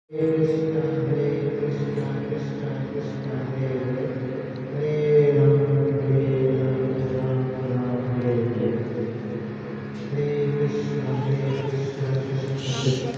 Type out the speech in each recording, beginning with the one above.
Krishna Hare Krishna Krishna Krishna Hare Hare Hare Ram Ram Ram Hare Hare Hare Krishna Krishna Krishna Hare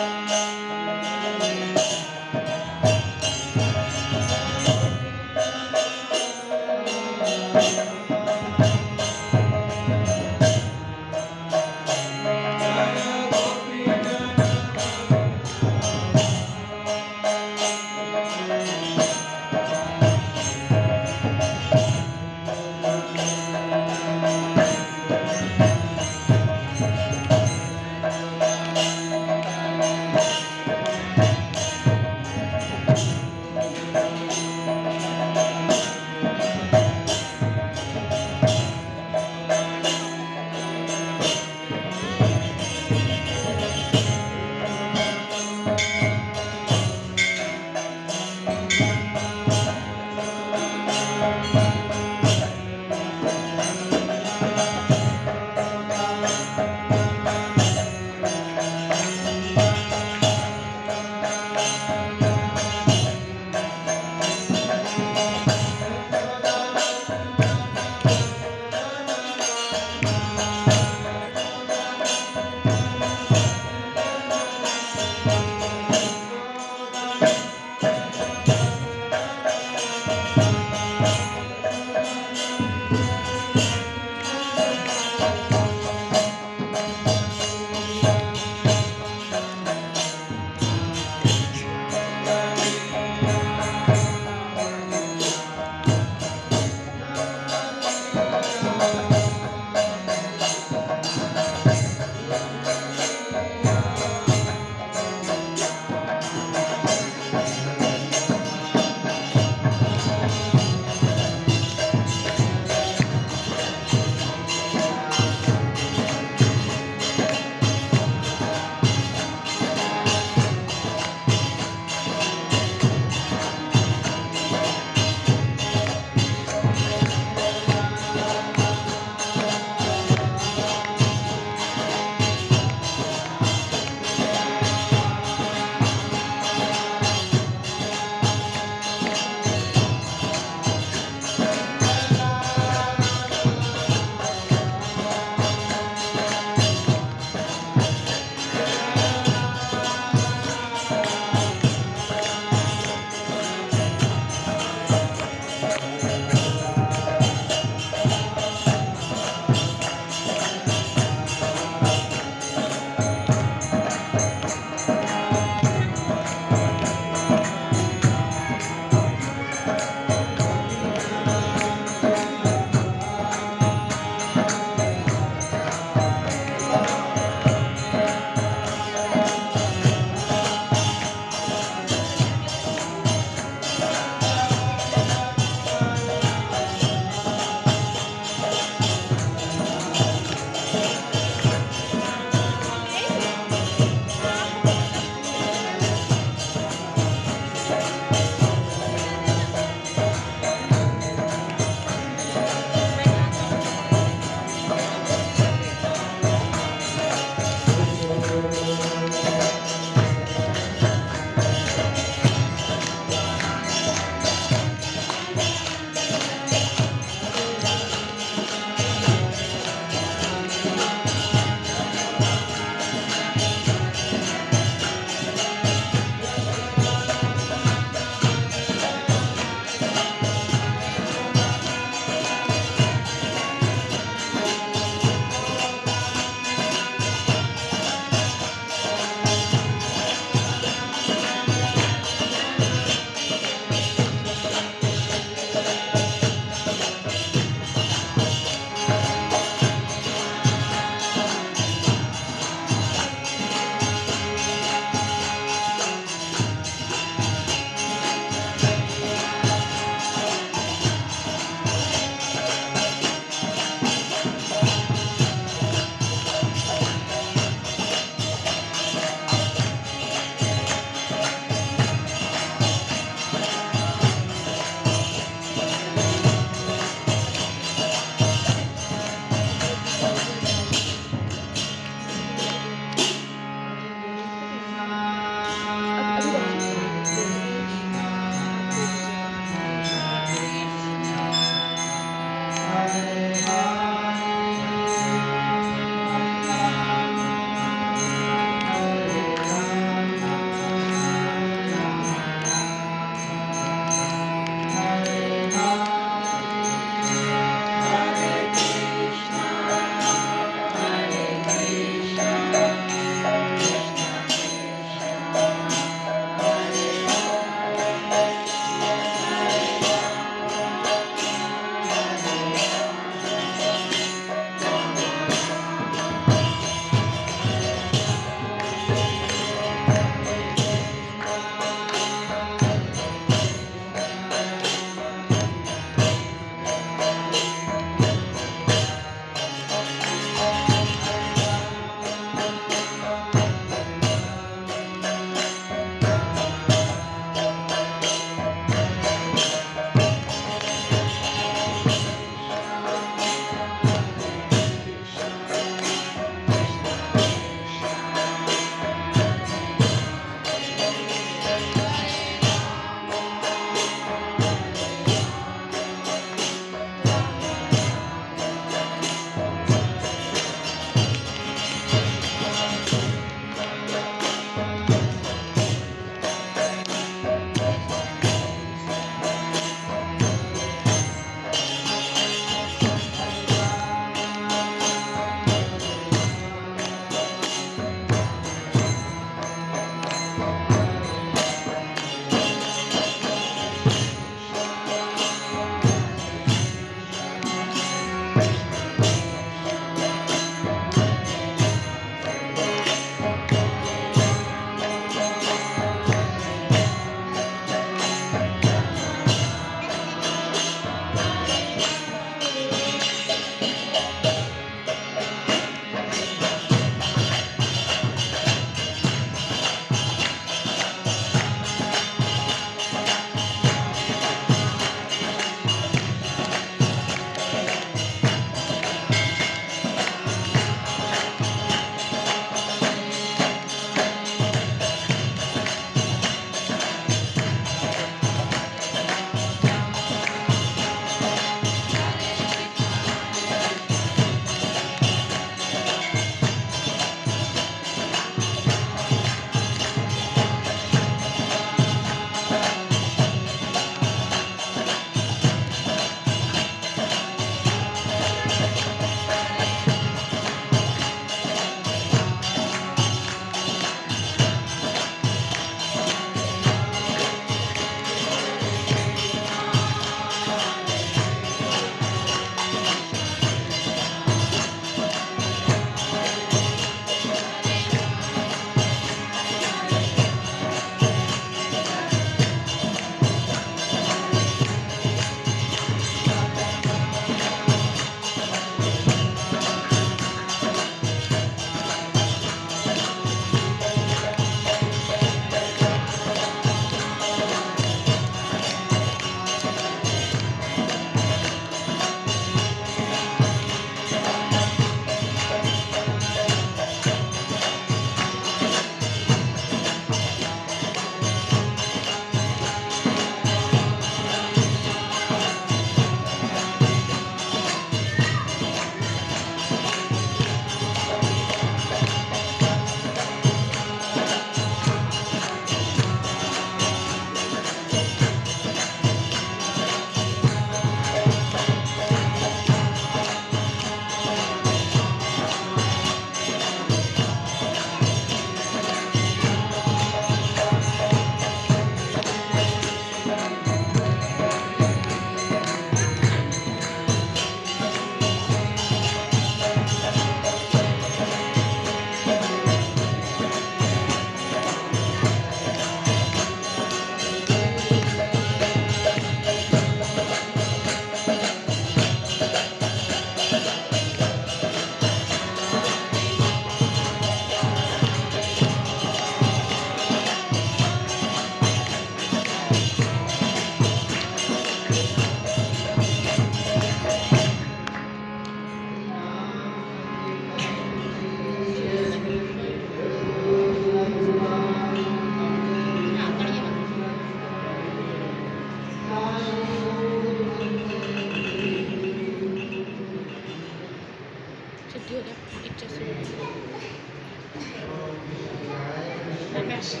बच्चों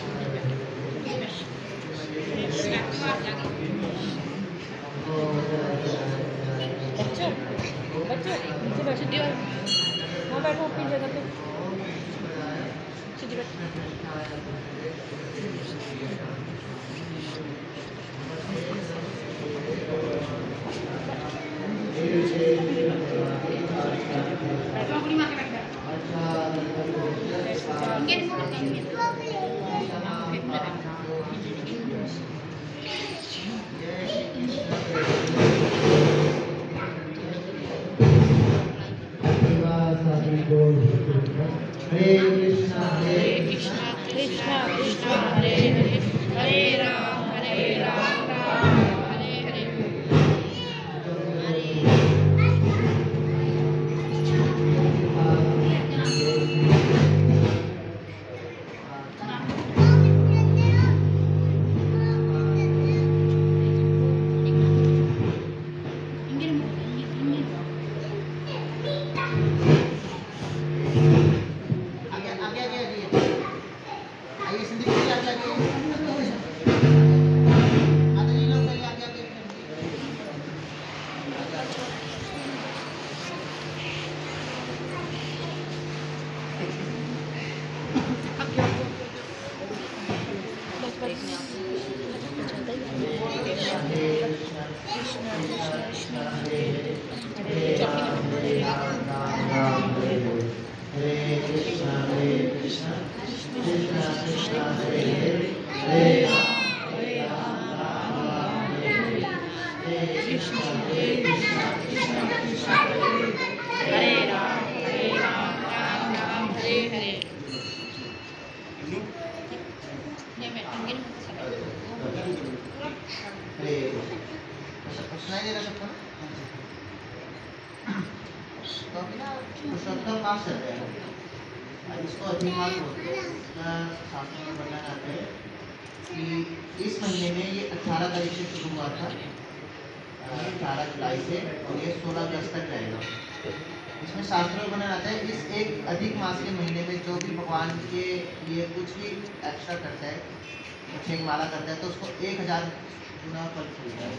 बच्चों नीचे बैठो, वहाँ बैठो अपनी जगह पे, सीधी बैठो। हरे कृष्णा कृष्णा कृष्णा हरे हरे, हरे राम राम हरे हरे। सुनाई दे रहा सबको? तो अभी ना पुरुषोत्तम मास चल रहा है, इसको अधिक मास बोलते हैं। शास्त्रों में बताया जाता है कि इस महीने में ये 18 तारीख से शुरू हुआ था, 18 जुलाई से, और ये 16 अगस्त तक रहेगा। इसमें शास्त्रों में बताया जाता है इस एक अधिक मास के महीने में जो भी भगवान के लिए कुछ भी एक्स्ट्रा करता है, कुछ एक माला करता है, तो उसको 1000 गुना फल मिलता है।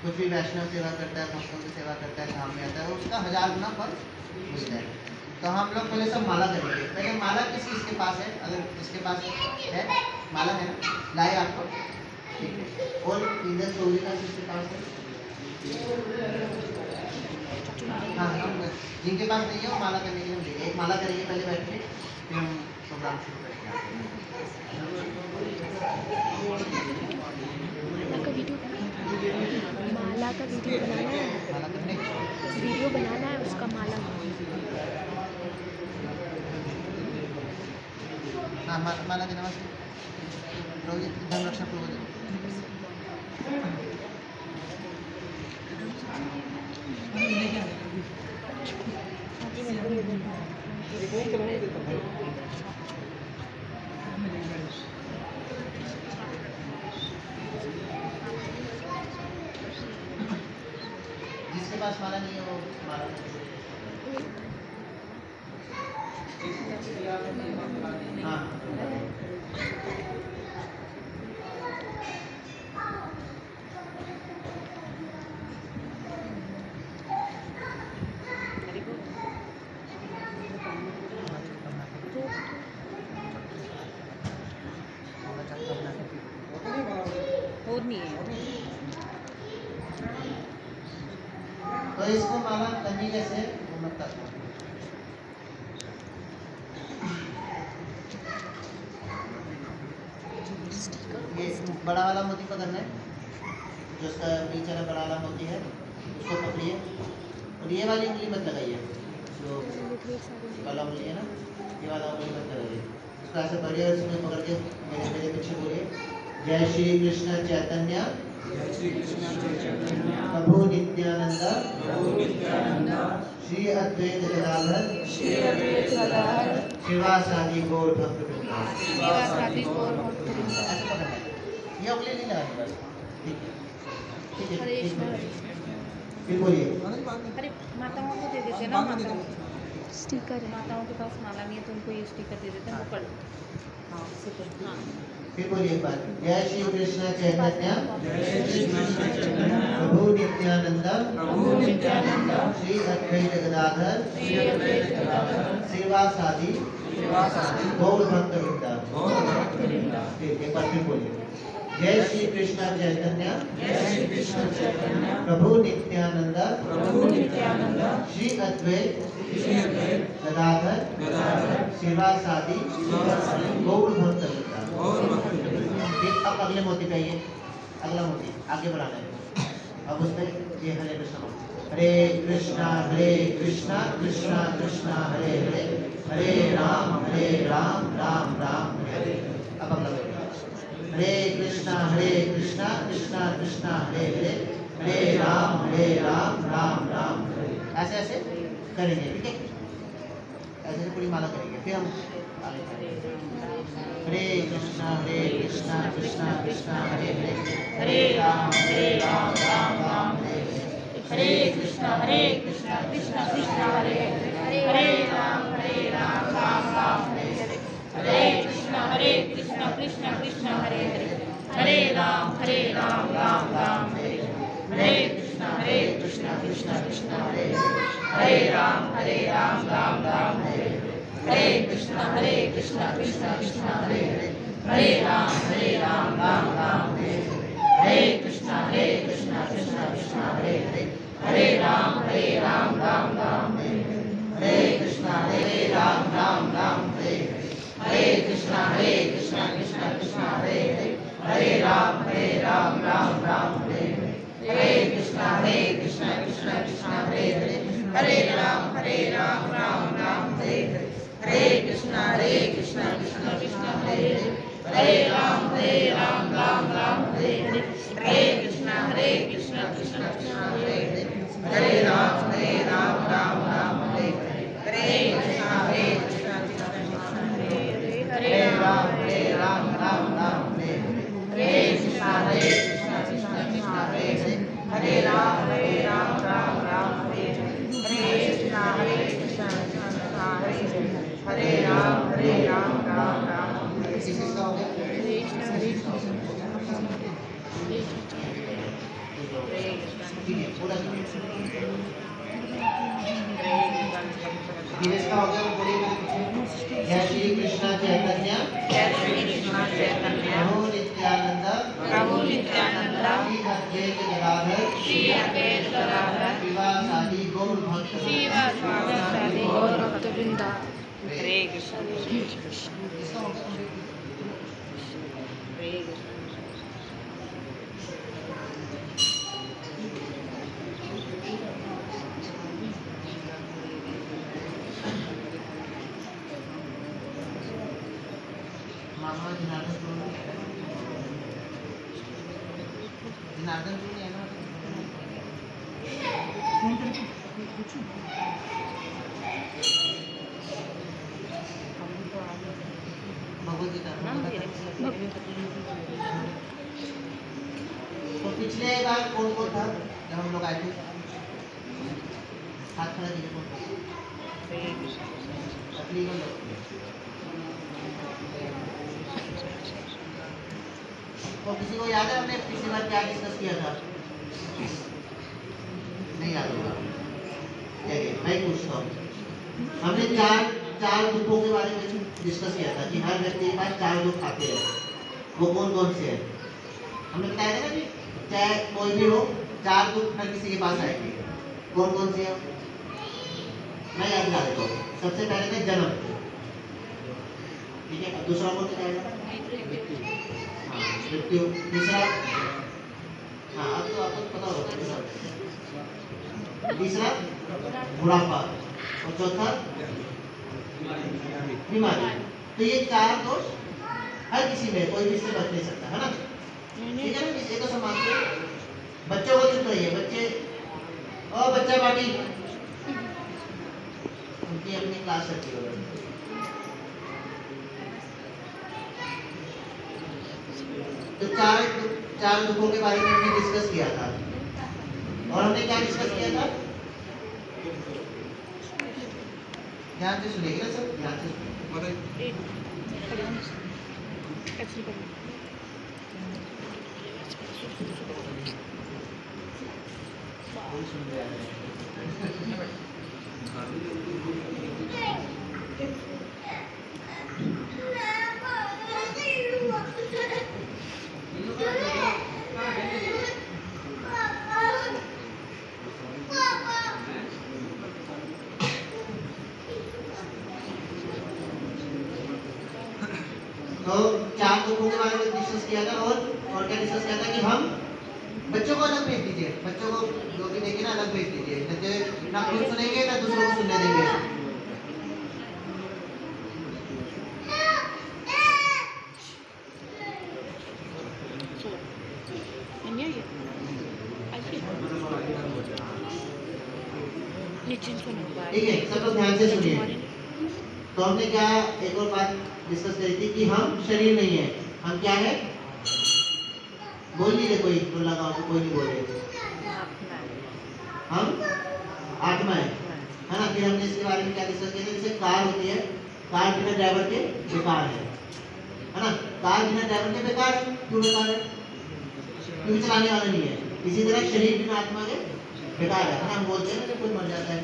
कुछ भी वैष्णव सेवा करता है, भक्तों की सेवा करता है, काम में आता है, उसका 1000 गुना फल मिलता है। तो हम लोग पहले सब माला करेंगे। पहले माला किस किसके पास है? अगर किसके पास है माला है ना, लाए आपको, ठीक है। और इधर चोरी का किसके पास है? हाँ, हम जिनके पास नहीं है वो माला करने के लिए हम देंगे। एक माला करेंगे पहले बैठ के, फिर हम प्रोग्राम शुरू करेंगे। माला का वीडियो बनाना है, माला करने वीडियो बनाना है उसका माला। हाँ, माला के नमस्ते रोहित धनरक्षक प्रभु जी। जिसके पास माला नहीं है वो माला हाँ और नहीं है। तो इसको माला करनी कैसे वो मैं बताता हूँ। ये बड़ा वाला मोती पकड़ना है, जो उसका बीच वाला बड़ा वाला मोती है उसको पकड़िए, और ये वाली उंगली मत लगाइए, जो वाला उंगली है ना, ये वाला उंगली मत लगाइए, इसको ऐसे पकड़िए और इसमें पकड़ के मेरे मेरे पीछे बोलिए, जय श्री कृष्ण चैतन्य प्रभु नित्यानंद श्री अद्वैत गदाधर शिवासादि गौर भक्तवृंद। ऐसे पकड़ना है, ये उंगली नहीं लगानी बस, ठीक है ठीक है ठीक है। फिर बोलिए, अरे माताओं को दे देते हैं ना, माताओं स्टिकर है। माताओं के पास माला नहीं है तो उनको ये स्टिकर दे देते हैं, वो पढ़। हाँ फिर बोलिए एक बार, जय श्री कृष्ण चैतन्य प्रभु नित्यानंद श्री अद्वैत गदाधर श्रीवासादि गौर भक्त वृंद। एक बार फिर बोलिए, जय श्री कृष्ण चैतन्य प्रभु नित्यानंद श्री अद्वैत गदाधर श्रीवासादि गौर भक्त वृंद। अब अगले मोती पे आइए, अगला मोती आगे बढ़ाना है। अब उसमें ये हरे कृष्ण कृष्णा कृष्णा कृष्णा हरे हरे, हरे राम राम राम हरे। अब अगला हरे कृष्णा कृष्णा कृष्णा हरे हरे, हरे राम राम राम हरे। ऐसे ऐसे करेंगे, ठीक है? ऐसे पूरी माला करेंगे, फिर हम आगे करेंगे। हरे कृष्णा कृष्णा कृष्णा हरे हरे, हरे राम राम राम हरे हरे, हरे कृष्णा कृष्णा कृष्णा हरे हरे, हरे राम राम राम हरे हरे, हरे कृष्णा कृष्णा कृष्णा हरे हरे, हरे राम राम राम हरे हरे, हरे कृष्णा कृष्णा कृष्णा हरे हरे, हरे राम राम राम हरे हरे, हरे कृष्णा कृष्णा कृष्णा हरे हरे, हरे राम राम राम हरे हरे, हरे कृष्णा कृष्णा कृष्णा हरे हरे, हरे राम राम राम हरे हरे, हरे कृष्णा राम राम हरे हरे, हरे कृष्णा कृष्णा कृष्णा हरे हरे, हरे राम राम राम हरे हरे, हरे कृष्णा कृष्णा कृष्णा हरे हरे, हरे राम राम राम हरे हरे, हरे कृष्णा कृष्णा कृष्णा हरे हरे, हरे राम राम राम हरे हरे, हरे कृष्णा कृष्णा कृष्णा हरे हरे, हरे राम राम राम हरे हरे, हरे कृष्णा कृष्णा कृष्णा हरे हरे, हरे राम राम राम हरे हरे, हरे कृष्णा कृष्णा कृष्णा हरे हरे, हरे राम राम राम हरे हरे, हरे कृष्णा कृष्णा कृष्णा हरे हरे, हरे राम राम राम हरे। किस चीज का हो गया? ठीक है, पूरा दिनेश का हो गया, बोलिए मेरे पीछे। जय श्री कृष्ण चैतन्य प्रभु नित्यानंद श्री अद्वैत गदाधर श्रीवासादि गौर भक्त वृंदा। हरे कृष्ण मामा जनार्दन प्रभु है ना? भगवद गीता तो पिछले बार कौन कौन था जब हम लोग आए थे? हाथ खड़ा कीजिए, कौन तकलीफ लोग। तो किसी को याद है हमने पिछली बार क्या डिस्कस किया था? नहीं याद होगा, मैं पूछता हूँ। हमने चार दुखों के बारे में डिस्कस किया था कि हर व्यक्ति के पास 4 दुख आते हैं। वो कौन कौन से हैं? हमने बताया था ना कि चाहे कोई भी हो, 4 दुख हर किसी के पास आएंगे। कौन कौन से हैं? मैं याद दिला देता हूँ। सबसे पहले थे जन्म, ठीक है। दूसरा कौन सा आएगा? मृत्यु। तीसरा, हाँ अब तो आपको पता होगा। तीसरा बुढ़ापा, और चौथा बीमारी। तो ये 4 दोष हर किसी में, कोई भी इससे बच नहीं सकता, है ना? ठीक है ना? इसे तो सब मानते हैं। बच्चों को चुप रहिए, बच्चे और बच्चा पार्टी उनकी अपनी क्लास चलती है। तो चार दुखों के बारे में हमने डिस्कस किया था। और हमने क्या डिस्कस किया था? ध्यान से सुनिएगा सब, ध्यान से सुनिए। ऐसे करना। कोई सुन रहा है। तो 4 ग्रुपों के बारे में डिस्कस किया था और क्या डिस्कस किया था कि हम बच्चों को अलग भेज दीजिए, बच्चों को जो भी देखे ना अलग भेज दीजिए, जैसे ना खुद सुनेंगे ना दूसरों को सुनने देंगे। ठीक है, सब लोग ध्यान से सुनिए। तो हमने क्या एक और बात डिस्कस करी थी कि हम शरीर नहीं है, हम क्या है? बोल लीजिए, कोई तो लगाओ, कोई नहीं बोल रहे। हम आत्मा है ना। फिर हमने इसके बारे में क्या डिस्कस किया था? जैसे कार होती है, कार बिना ड्राइवर के बेकार है ना। कार बिना ड्राइवर के बेकार है। क्यों बेकार है? क्योंकि चलाने वाला नहीं है। इसी तरह शरीर बिना आत्मा के बेकार है ना। हम बोलते हैं ना, कोई मर जाता है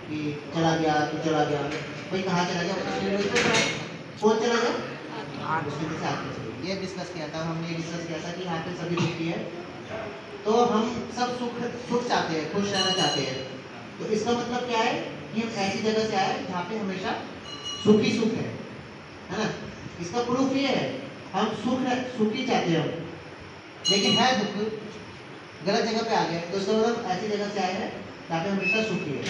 कि चला गया तो चला गया, कोई कहाँ चला गया? कौन चला गया? उसके पीछे आत्मा चली गई। ये डिस्कस किया था हमने। ये डिस्कस किया था कि यहाँ पे सभी दुखी है, तो हम सब सुख चाहते हैं, खुश रहना चाहते हैं। तो इसका मतलब क्या है कि हम ऐसी जगह से आए जहाँ पे हमेशा सुख ही सुख है ना। इसका प्रूफ ये है, हम सुखी चाहते हैं हम, लेकिन है दुख, गलत जगह पे आ गए। तो इसका मतलब ऐसी जगह से आए हैं जहाँ पे हमेशा सुखी है।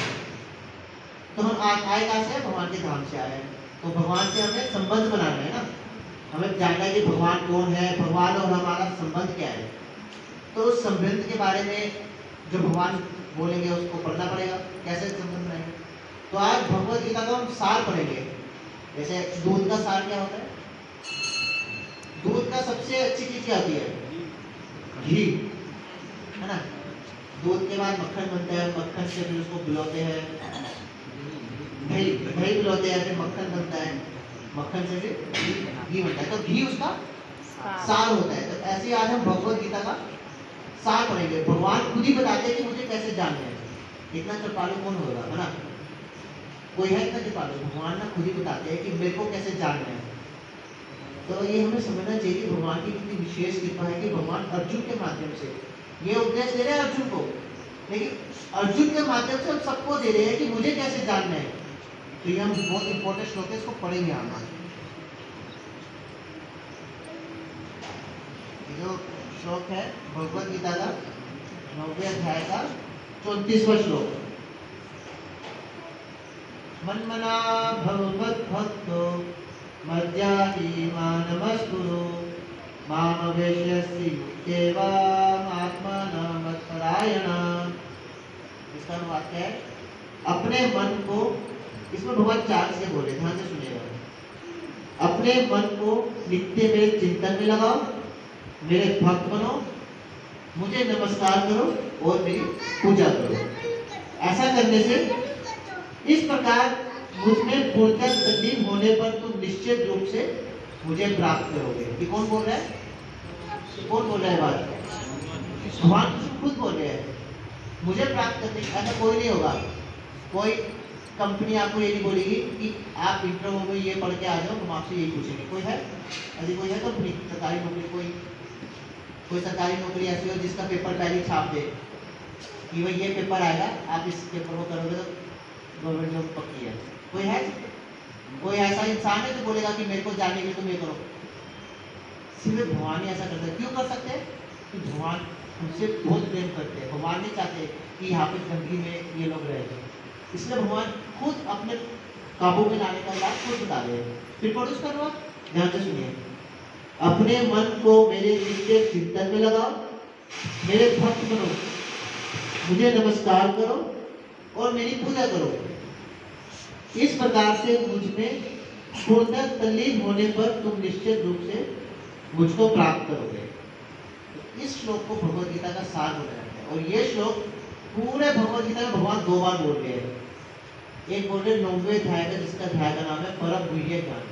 तो हम आए कहाँ से? भगवान के धाम से आए हैं। तो भगवान से हमें संबंध बनाना है ना। हमें जानना है कि भगवान कौन है, भगवान और हमारा संबंध क्या है। तो उस संबंध के बारे में जो भगवान बोलेंगे उसको पढ़ना पड़ेगा, कैसे संबंध बनाएंगे। तो आज भगवद गीता का हम सार पढ़ेंगे। जैसे दूध का सार क्या होता है? दूध का सबसे अच्छी चीज क्या होती है? घी, है ना। दूध के बाद मक्खन बनता है, मक्खन से फिर उसको बुलाते हैं, दही बुलाते हैं, फिर मक्खन बनता है, मक्खन से फिर घी बनता है। तो घी उसका सार होता है। तो ऐसे आज हम भगवद गीता का सार पढ़ेंगे। भगवान खुद ही बताते हैं कि मुझे कैसे जानना है। इतना कृपालु कौन होगा, है ना? कोई है इतना कृपालु? भगवान ना खुद ही बताते हैं कि मेरे को कैसे जानना है। तो ये हमें समझना चाहिए कि भगवान की कितनी विशेष कृपा है कि भगवान अर्जुन के माध्यम से ये उपदेश दे रहे हैं अर्जुन को, लेकिन अर्जुन के माध्यम से हम सबको दे रहे हैं कि मुझे कैसे जानना है। तो ये हम बहुत इंपॉर्टेंट श्लोक है, इसको पढ़ेंगे आना। ये जो श्लोक है भगवद गीता का 9वें अध्याय का 34वां श्लोक। मन्मना भगवद्भक्तो मद्याति मानमस्कुरु मामवेश्यसि केवलात्मना मत्परायणा। इसका अनुवाद क्या है? अपने मन को, इसमें भगवान 4 से बोले, ध्यान से सुनिएगा। अपने मन को नित्य मेरे चिंतन में लगाओ, मेरे भक्त बनो, मुझे नमस्कार करो और मेरी पूजा करो। ऐसा करने से इस प्रकार मुझ में पूर्णतः तल्लीन होने पर तुम निश्चित रूप से मुझे प्राप्त करोगे। ये कौन बोल रहा है? कौन बोल रहा है बात? भगवान खुद बोल रहे हैं। मुझे प्राप्त करने, ऐसा कोई नहीं होगा। कोई कंपनी आपको ये नहीं बोलेगी कि आप इंटरव्यू में ये पढ़ के आ जाओ, हम आपसे यही पूछेंगे। कोई है ऐसी? कोई है कंपनी, सरकारी नौकरी? कोई सरकारी नौकरी ऐसी हो जिसका पेपर पहले छाप दे कि भाई ये पेपर आएगा, आप इस पेपर को करोगे तो गवर्नमेंट जॉब पक्की है? कोई है? कोई ऐसा इंसान है जो बोलेगा कि मेरे को जानने के लिए तुम ये करो? सिर्फ भगवान ही ऐसा करते हैं। क्यों कर सकते हैं? कि भगवान उनसे बहुत प्रेम करते हैं। भगवान नहीं चाहते कि यहाँ पे गंदगी में ये लोग रहे, इसलिए भगवान खुद अपने काबू में लाने का इलाज खुद बता रहे हैं। फिर पढ़ो इसका अनुवाद, ध्यान से सुनिए। अपने मन को मेरे नित्य चिंतन में लगाओ, मेरे भक्त बनो, मुझे नमस्कार करो और मेरी पूजा करो। इस प्रकार से मुझ में पूर्णतः तल्लीन होने पर तुम निश्चित रूप से मुझको प्राप्त करोगे। इस श्लोक को भगवद गीता का सार बोला जाता है। और ये श्लोक पूरे भगवद गीता में भगवान 2 बार बोल रहे हैं। एक बोल रहे 9वें अध्याय का, जिसका अध्याय का नाम है परम गुह्य ज्ञान।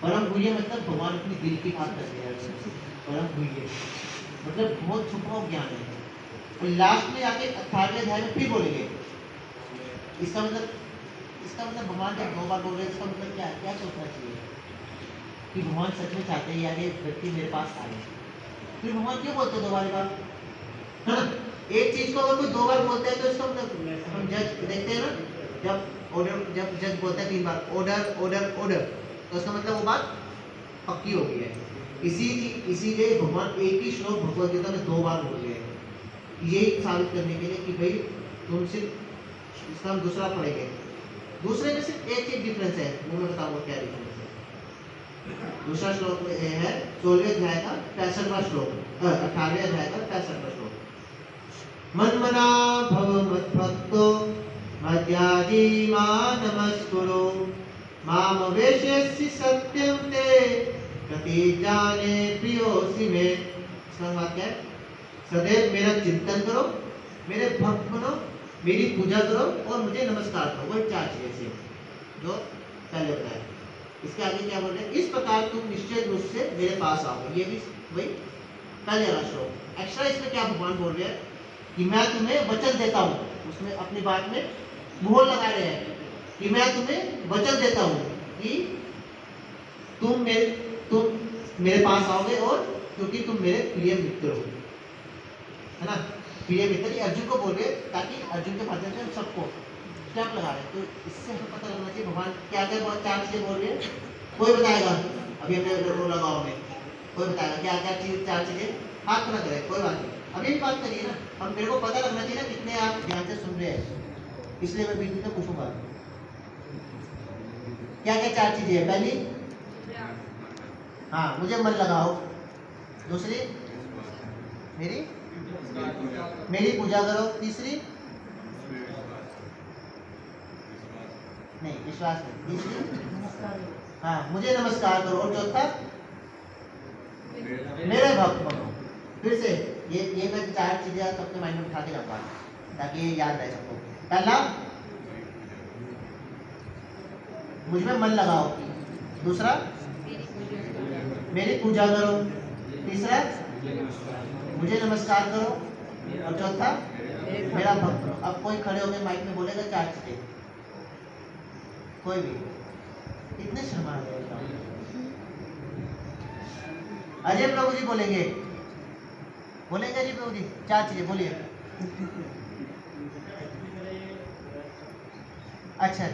परम गुह्य मतलब भगवान अपनी दिल की बात कर रहे हैं। परम गुह्य मतलब बहुत छुपा हुआ ज्ञान है। और लास्ट में आके 18वें अध्याय में फिर बोलेंगे। इसका मतलब भगवान जब 2 बार बोल रहे हैं, इसका मतलब क्या है? क्या सोचना चाहिए कि भगवान सच में चाहते हैं यार ये व्यक्ति मेरे पास आए। फिर भगवान क्यों बोलते 2 बार बार? है ना? एक चीज को अगर कोई 2 बार बोलते हैं तो इसका मतलब हम जज देखते हैं ना, जब जज बोलता है 3 बार ऑर्डर ऑर्डर ऑर्डर, तो उसका मतलब वो बात पक्की हो गई है। इसीलिए भगवान एक ही श्लोक भगवद गीता में 2 बार बोल रहे हैं, यही साबित करने के लिए कि भाई तुमसे इसका हम दूसरा पढ़ेंगे। दूसरे में सिर्फ एक चीज डिफरेंस है, वो मैं बताऊंगा क्या डिफरेंस है। दूसरा श्लोक में है 16वें अध्याय का 65वां श्लोक, 18वें अध्याय का 65वां श्लोक। मन्मना भव मद्भक्तो मद्याजी मां नमस्कुरु माम वेशेसि सत्यं ते प्रतिजाने प्रियोसि मे। इसका मतलब क्या है? सदैव मेरा चिंतन करो, मेरे भक्त बनो, मेरी पूजा करो और मुझे नमस्कार करो। वही 4 चीजें से जो पहले बताया। इसके आगे क्या बोल रहे हैं? इस प्रकार तुम निश्चित रूप से मेरे पास आओ। ये भी वही पहले वाला श्लोक। एक्स्ट्रा इसमें क्या भगवान बोल रहे हैं कि मैं तुम्हें वचन देता हूँ। उसमें अपनी बात में मोहर लगा रहे हैं कि मैं तुम्हें वचन देता हूँ कि तुम मेरे पास आओगे, और क्योंकि तुम मेरे प्रिय मित्र हो, है ना? प्रिय मित्र ये अर्जुन को बोल रहे हैं ताकि अर्जुन के माध्यम से हम सबको स्टैंप लगा रहे हैं। तो इससे हमें पता लगना चाहिए भगवान क्या क्या बहुत 4 चीजें बोल रहे हैं। कोई बताएगा? अभी हमने वो लगाओ में कोई बताएगा क्या क्या चीज 4 चीजें? हाथ ना करें, कोई बात नहीं, अभी भी बात करिए ना। हम मेरे को पता लगना चाहिए ना कितने आप ध्यान से सुन रहे हैं, इसलिए मैं बीच में पूछूंगा क्या क्या 4 चीजें है। पहली, हाँ मुझे मन लगाओ। दूसरी, मेरी पूजा करो। तीसरी, नहीं विश्वास नहीं। तीसरी, हाँ मुझे नमस्कार करो। और चौथा, मेरे भक्त बनो। फिर से ये मैं 4 चीजें सबके माइंड में उठा के जाऊंगा ताकि ये याद रहे सबको। पहला, मुझ में मन लगाओ। दूसरा, मेरी पूजा करो। तीसरा, मुझे नमस्कार करो। और चौथा, मेरा भक्त बनो। अब कोई खड़े होकर माइक में बोलेगा 4 चीजें, कोई भी? इतने शर्मा रहे हैं। अजय प्रभु जी बोलेंगे अजय प्रभु जी 4 चीजें बोलिए। अच्छा,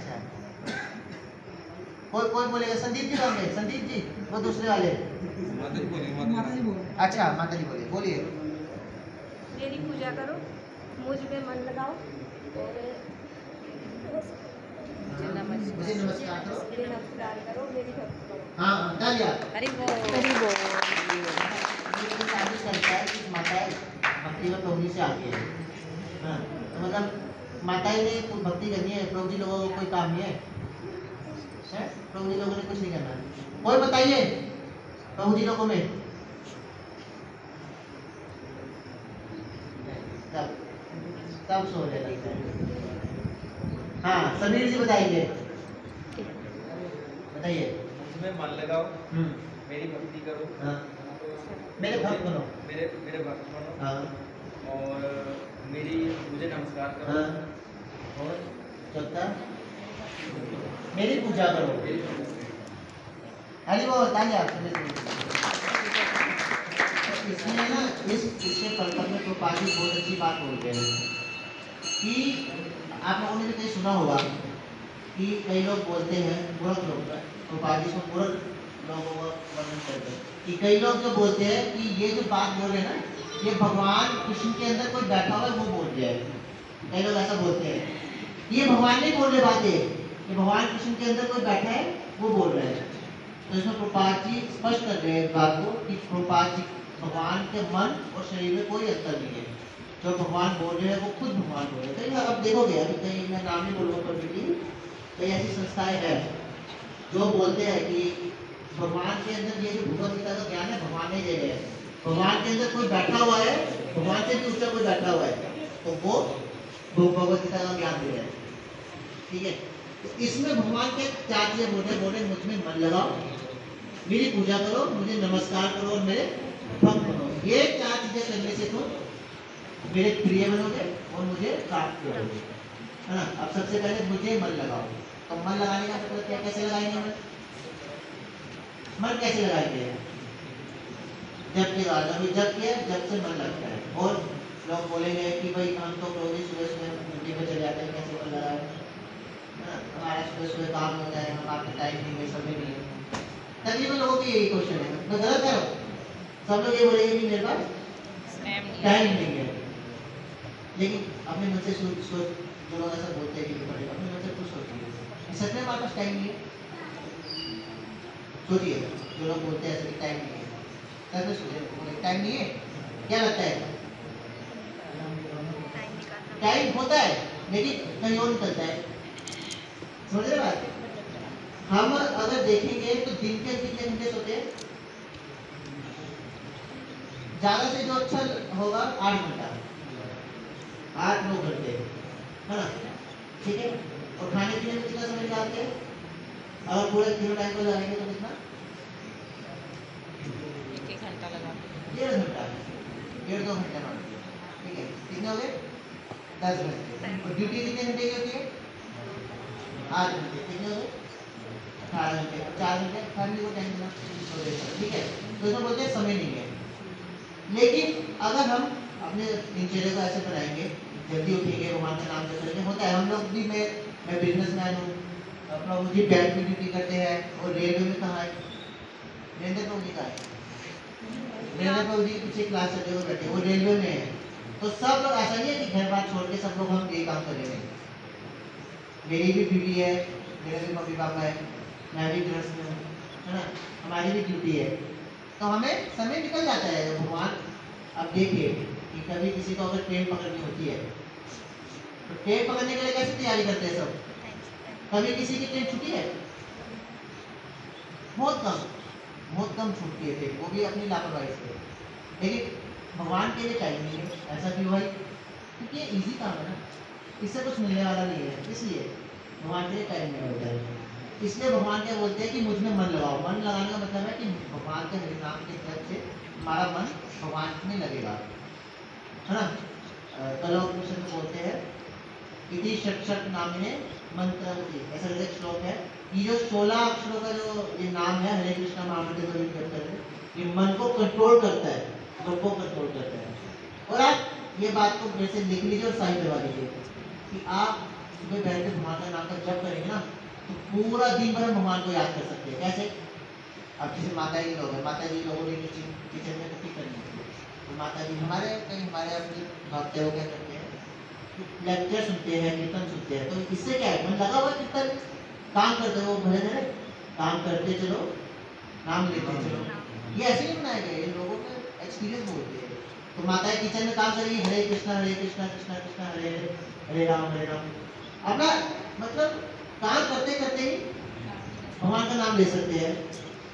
कोई बोलेगा? संदीप जी बोलेंगे। संदीप जी, वो दूसरे वाले। अच्छा माता जी बोलिए। मेरी पूजा करो, मुझ में मन लगाओ और मुझे नमस्कार करो। नमस्कार करो, मेरी भक्ति करो। हाँ तालियां। हरि बोल। ये साबित करता है कि माताएं भक्ति में प्रभु जी से आगे है। हाँ, तो मतलब माताएं ने भक्ति करनी है, प्रभु जी लोगों को कोई काम नहीं है। प्रभु जी लोगों ने कुछ नहीं करना। कोई बताइए प्रभु जी लोगों में? सब सो रहे लगता है। हाँ समीर जी बताइए। बताइए। उसमें मन लगाओ, मेरी भक्ति करो। हाँ, मेरे भक्त बनो। मेरे भक्त बनो। हाँ, और मुझे नमस्कार करो। हाँ, और चौथा, मेरी पूजा करो। अरे वो तालियां। इसमें ना इसके पर्पल में प्रभुपाद जी बहुत अच्छी बात बोलते हैं कि आप लोगों ने भी कहीं सुना होगा कि कई लोग बोलते हैं, मूर्ख लोग, प्रभुपाद जी को मूर्ख लोगों को वर्णन करते हैं कि कई लोग जो बोलते हैं कि ये जो बात बोल रहे हैं ना, ये भगवान कृष्ण के अंदर कोई बैठा हुआ है वो बोल रहा है। कई लोग ऐसा बोलते हैं, ये भगवान नहीं बोल रहे बातें, ये भगवान कृष्ण के अंदर कोई बैठा है वो बोल रहे हैं। तो इसमें प्रभुपाद जी स्पष्ट कर रहे हैं इस बात को कि प्रभुपाद जी भगवान के मन और शरीर में कोई अंतर नहीं है। जो भगवान बोल रहे हैं वो खुद भगवान बोल रहे हैं। कहीं अब देखोगे, अभी कहीं मैं नाम नहीं बोलूँगा पर्टिकुलरली, कई ऐसी संस्थाएं हैं जो बोलते हैं कि भगवान के अंदर ये जो भगवद गीता का ज्ञान है भगवान ने दे रहे हैं, भगवान के अंदर कोई बैठा हुआ है, भगवान से भी ऊंचा कोई बैठा हुआ है, तो वो भगवद गीता का ज्ञान दे रहे हैं। ठीक है, तो इसमें भगवान के 4 चीजें बोले मुझ में मन लगाओ, मेरी पूजा करो, मुझे नमस्कार करो और मेरे भक्त बनो। ये 4 चीजें करने से तुम मेरे प्रिय बनोगे और मुझे प्राप्त करोगे, है ना। अब सबसे पहले मुझे मन लगाओ। तो मन लगाने का मतलब क्या, कैसे लगाएंगे मन? मन कैसे लगाएंगे? जब के बाद, अभी जब किया, जब से मन लगता है। और लोग बोलेंगे कि भाई हम तो रोज ही सुबह सुबह ड्यूटी पे चले जाते हैं, कैसे मन लगाए? हमारा सुबह सुबह काम होता है, हम आपके टाइम नहीं है, समय नहीं है। तकरीबन लोगों की यही क्वेश्चन है। मैं गलत है? सब लोग ये बोलेंगे कि मेरे पास टाइम नहीं है। लेकिन अपने मन से सोच, जो लोग ऐसा बोलते हैं कि पड़ेगा, अपने मन से कुछ सोचिए, सच में हमारे पास टाइम नहीं है? सोचिए, जो लोग बोलते हैं ऐसे कि टाइम नहीं है, सच में सोचिए, टाइम नहीं है? क्या लगता है? टाइम होता है लेकिन कहीं और निकलता है। समझ रहे बात? हम अगर देखेंगे तो दिन के कितने घंटे सोते हैं? ज्यादा से जो अच्छा होगा 8 घंटा, 8-9 घंटे, है ना। ठीक है। और खाने पीने में कितना समय निकालते हैं? अगर पूरे तीनों टाइम को लगाएंगे तो कितना? 1 घंटा लगा। 1.5 घंटा, 1.5-2 घंटे मान लीजिए। ठीक है, कितने हो गए? 10 घंटे। और ड्यूटी कितने घंटे की होती है? 8 घंटे। कितने हो गए? 18 घंटे। 4 घंटे फैमिली को टाइम देना। ठीक है, तो इसमें बोलते हैं समय नहीं है। लेकिन अगर हम अपने दिनचर्या को ऐसे बनाएंगे, जल्दी उठेंगे, भगवान का नाम जप करेंगे, होता है। हम लोग भी, मैं बिजनेसमैन हूँ, अपना मुझे बैंक में ड्यूटी करते हैं, और रेलवे में कहाँ है? नरेंद्र प्रभु जी का है, नरेंद्र प्रभु जी पीछे क्लास चलते हुए बैठे, वो रेलवे में है। तो सब लोग, ऐसा नहीं है कि घर बार छोड़ के सब लोग हम ये काम करेंगे। मेरी भी बीवी है, मेरे भी मम्मी पापा है, मैं भी गृहस्थ में हूँ, है ना। हमारी भी ड्यूटी है, तो हमें समय निकल जाता है। भगवान, अब देखिए कि कभी किसी को अगर ट्रेन पकड़नी होती है, तो ट्रेन पकड़ने के लिए कैसे तैयारी करते हैं सब? कभी किसी की ट्रेन छूटी है? बहुत कम छूटती है ट्रेन, वो भी अपनी लापरवाही से। लेकिन भगवान के लिए टाइम नहीं है। ऐसा क्यों भाई? क्योंकि ये ईजी काम है ना, इससे कुछ मिलने वाला नहीं है, इसलिए भगवान के लिए टाइम नहीं होता है। इसलिए भगवान क्या बोलते हैं कि मुझ में मन लगाओ। मन लगाने का मतलब है कि भगवान के हरि नाम के जप से हमारा मन भगवान में लगेगा, है ना। कलोपनिषद में बोलते हैं इति षट नामिने मंत्रवती, ऐसा एक श्लोक है। ये जो 16 अक्षरों का जो ये नाम है, हरे कृष्णा महामंत्र को जप करते हैं, ये मन को कंट्रोल करता है, मन को कंट्रोल करता है। और आप ये बात को मेरे से लिख लीजिए और साइन करवा दीजिए कि आप सुबह बैठ के भगवान का नाम का जप करेंगे ना, तो पूरा दिन भर भगवान को याद कर सकते हैं। कैसे? अब जैसे माता जी लोग हैं, माता जी लोगों ने किचन में कुकिंग करनी होती है, तो माता जी हमारे अपने भक्त है, वो क्या करते हैं, लेक्चर सुनते हैं, कीर्तन सुनते हैं। तो इससे क्या है, मन लगा हुआ कीर्तन, काम करते हो, भले भले काम करते चलो, नाम लेते चलो। ये ऐसे नहीं बनाया गया, ये लोगों का एक्सपीरियंस बोलते हैं। तो माता किचन में काम करेगी, हरे कृष्णा कृष्णा कृष्णा हरे हरे, हरे राम। अपना मतलब काम करते करते ही भगवान का नाम ले सकते हैं।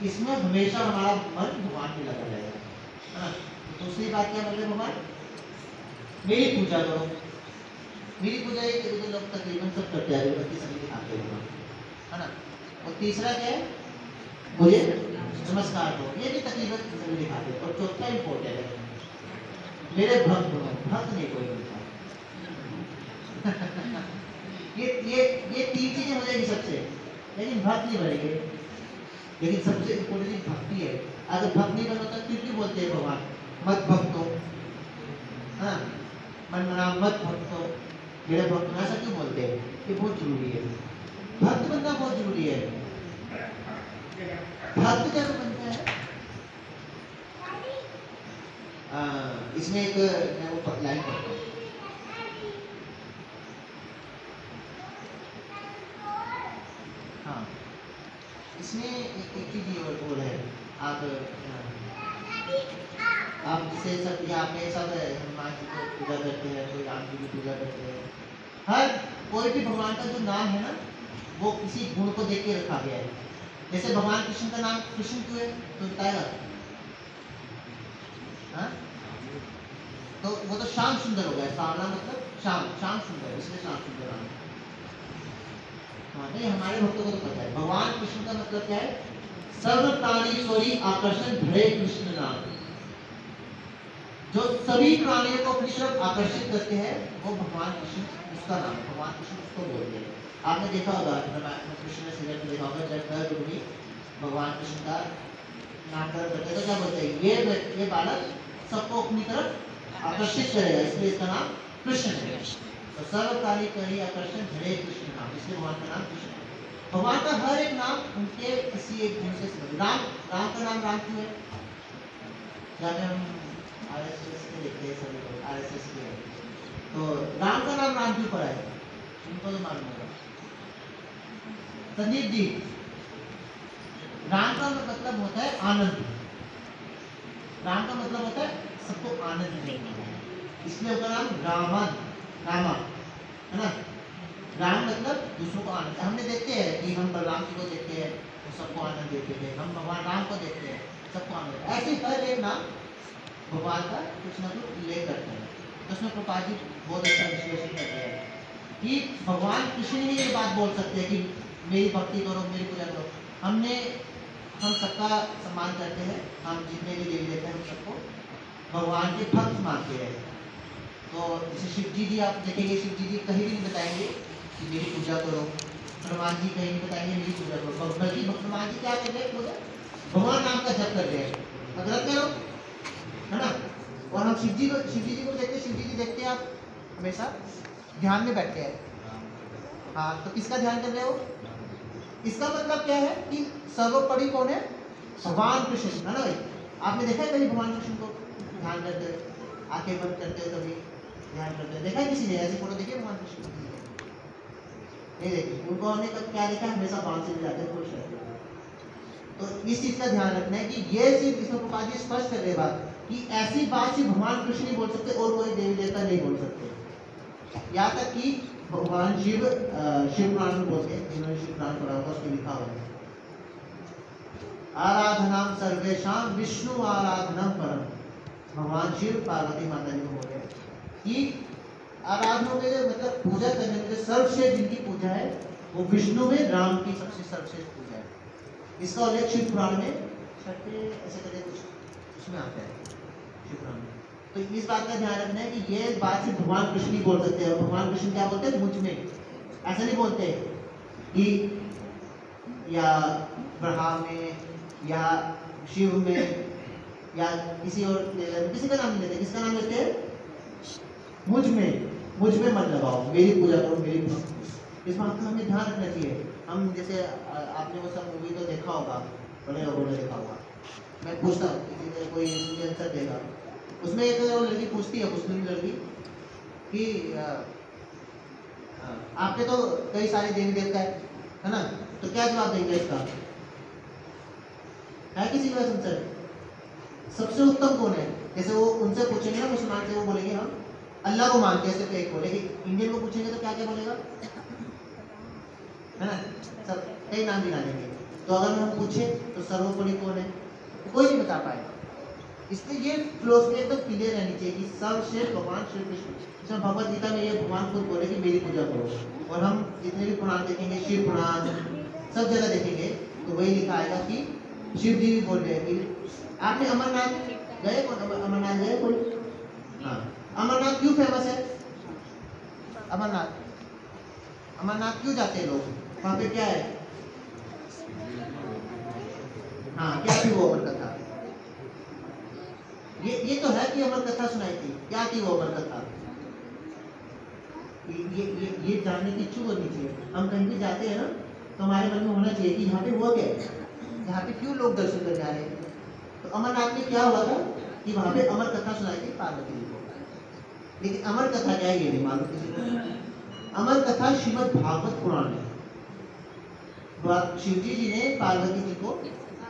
इसमें हमेशा हमारा मन भगवान में लगा रहेगा, है ना। दूसरी बात क्या बोल रहे भगवान? मेरी पूजा करो। मेरी पूजा ये तो लोग तकरीबन सब करते हैं, अगरबत्ती सभी दिखाते हैं, है ना। और तीसरा क्या है? मुझे नमस्कार करो, ये भी तकरीबन सभी दिखाते हैं। और चौथा इम्पोर्टेंट है, मेरे भक्त बनो। भक्त नहीं कोई बनता। ये 3 चीजें हो जाएगी सबसे, लेकिन भक्त नहीं बनेंगे। लेकिन सबसे इम्पोर्टेंट चीज भक्ति है। अगर भक्त नहीं बनो तो क्यों बोलते हैं भगवान मत भक्तो, हाँ, मन मना मत भक्तो, मेरे भक्त बना, ऐसा क्यों बोलते हैं? ये बहुत जरूरी है, भक्त बनना बहुत जरूरी है। भक्त कैसे बनता है? इसमें एक मैं वो लाइन पढ़ता हूँ। हाँ, इसमें एक चीज ये और है। आप जैसे सब यहाँ पे सब हनुमान जी को पूजा करते हैं, कोई राम जी की पूजा करते हैं। हर कोई भी भगवान का जो नाम है ना, वो किसी गुण को देख के रखा गया है। जैसे भगवान कृष्ण का नाम कृष्ण क्यों है, तो बताएगा? हाँ, तो वो तो श्याम सुंदर हो गया। श्यामला मतलब श्याम सुंदर, इसलिए श्याम सुंदर नाम है। हाँ, नहीं, हमारे भक्तों को तो पता है भगवान कृष्ण का मतलब क्या है? सर्व प्राणीश्वरी आकर्षण भरे कृष्ण नाम। जो सभी प्राणियों को अपनी तरफ आकर्षित करते हैं वो भगवान कृष्ण, उसका नाम भगवान कृष्ण उसको बोलते हैं। आपने देखा होगा कृष्ण सीरियल में देखा होगा जब गर्भवती भगवान कृष्ण का नामकरण करते हैं तो क्या बोलते हैं, ये बालक सबको अपनी तरफ आकर्षित करेगा, इसलिए इसका नाम कृष्ण है। तो सर्व प्राणी करी आकर्षण हरे कृष्ण नाम, इसलिए भगवान का नाम कृष्ण है। भगवान का हर एक नाम उनके किसी एक गुण से संबंधित। राम का नाम राम क्यों है? जब हम आरएसएस के देखते हैं सभी लोग आरएसएस के, तो राम का नाम राम क्यों पड़ा है? उनको तो मालूम होगा। संदीप जी, राम का मतलब होता है आनंद। राम का मतलब होता है सबको आनंद देना, इसलिए उसका नाम रामा है ना। राम मतलब दूसरों को आनंद। हमने देखते हैं कि हम बलराम जी को देखते हैं तो सबको आनंद देते थे, हम भगवान राम को देखते हैं सबको आनंद। ऐसे हर एक नाम भगवान का कुछ ना कुछ उल्लेख करते हैं। तो उसमें प्रभुपाद जी बहुत अच्छा विश्लेषण करते हैं कि भगवान कृष्ण ही ये बात बोल सकते हैं कि मेरी भक्ति करो, मेरी पूजा करो। हम सबका सम्मान करते हैं, हम जितने भी देवी देवता हैं हम सबको भगवान के भक्त मानते हैं। तो जैसे शिव जी आप देखेंगे, शिव जी कहीं भी नहीं बताएंगे कि मेरी पूजा करो। हनुमान जी कहीं नहीं बताएंगे मेरी पूजा करो, बल्कि हनुमान जी क्या कर रहे हैं, पूजा भगवान नाम का जप कर रहे हैं। गलत करो है ना। और हम शिव जी को देखते, शिव जी देखते हैं आप हमेशा ध्यान में बैठते हैं। हाँ, तो किसका ध्यान कर रहे हो? इसका मतलब क्या है कि सर्वोपरि कौन है? भगवान कृष्ण है ना भाई। आपने देखा है कभी भगवान कृष्ण को ध्यान करते हुए, आंखें बंद करते हुए कभी ध्यान करते हुए देखा है किसी ने? ऐसी फोटो देखी है भगवान कृष्ण की? नहीं देखी। उनको हमने क्या देखा, हमेशा बांध से जाते हैं, खुश रहते हैं। तो इस चीज का ध्यान रखना है कि ये सिर्फ इसमें प्रभुपाद जी स्पष्ट कर रहे बात कि ऐसी बात सिर्फ भगवान कृष्ण नहीं बोल सकते और कोई देवी देवता नहीं बोल सकते। यहाँ तक कि भगवान शिव पुराण में बोलते हैं, जिन्होंने शिव पुराण पढ़ा होगा उसमें लिखा हुआ है आराधनाम सर्वेशाम विष्णु आराधनम परम। भगवान शिव पार्वती माता जी को बोल रहे हैं कि आराधना में मतलब पूजा करने में सर्वश्रेष्ठ जिनकी पूजा है वो विष्णु में राम की सबसे सर्वश्रेष्ठ पूजा है। इसका उल्लेख शिव पुराण में छठे ऐसे करके कुछ उसमें आता है शिव पुराण में। तो इस बात का ध्यान रखना है कि ये बात सिर्फ भगवान कृष्ण ही बोल सकते हैं। भगवान कृष्ण क्या बोलते हैं? मुझ में। ऐसा नहीं बोलते कि या ब्रह्मा में या शिव में या किसी और किसी का नाम नहीं लेते। किसका नाम लेते हैं? मुझ में मन लगाओ, मेरी पूजा करो, मेरी भक्ति। इस बात का हमें ध्यान रखना चाहिए। हम जैसे आपने वो सब मूवी तो देखा होगा, बड़े लोगों ने देखा होगा। मैं पूछता हूँ किसी ने कोई आंसर देगा, उसमें एक लड़की पूछती है, मुस्लिम लड़की कि आपके तो कई सारे देवी देवता है ना, तो क्या जवाब देंगे इसका? है किसी का आंसर? सबसे उत्तम कौन है? जैसे वो उनसे पूछेंगे ना मुसलमान से, वो बोलेंगे हम अल्लाह को मानते हैं, सिर्फ एक को। लेकिन इंडियन को पूछेंगे तो क्या क्या बोलेगा, है ना? सब कई नाम गिना देंगे। तो अगर हम पूछे तो सर्वोपरि कौन है, तो कोई नहीं बता पाएगा। इसलिए ये फिलोसफी एकदम क्लियर रहनी चाहिए कि सर्वश्रेष्ठ भगवान श्री कृष्ण। इसमें भगवद गीता में ये भगवान खुद बोले कि मेरी पूजा करो। और हम जितने भी पुराण देखेंगे, शिव पुराण सब जगह देखेंगे तो वही लिखा आएगा कि शिव जी भी बोल रहे हैं कि आपने अमरनाथ गए? अमरनाथ गए कोई? हाँ, अमरनाथ क्यों फेमस है? अमरनाथ क्यों जाते हैं लोग? वहाँ पे क्या है? हाँ, क्या थी वो अमर कथा? ये तो है कि अमर कथा सुनाई थी। क्या थी वो अमर कथा? ये जानने की इच्छुक होनी चाहिए। हम कहीं भी जाते हैं ना तो हमारे मन में होना चाहिए कि यहाँ पे हुआ क्या है, यहाँ पे क्यों लोग दर्शन करने आ रहे हैं। तो अमरनाथ में क्या हुआ था कि वहाँ पे अमर कथा सुनाई थी पार्वती जी को। लेकिन अमर कथा क्या है ये नहीं मालूम किसी को। अमर कथा श्रीमद् भागवत पुराण है। शिवजी जी ने पार्वती जी को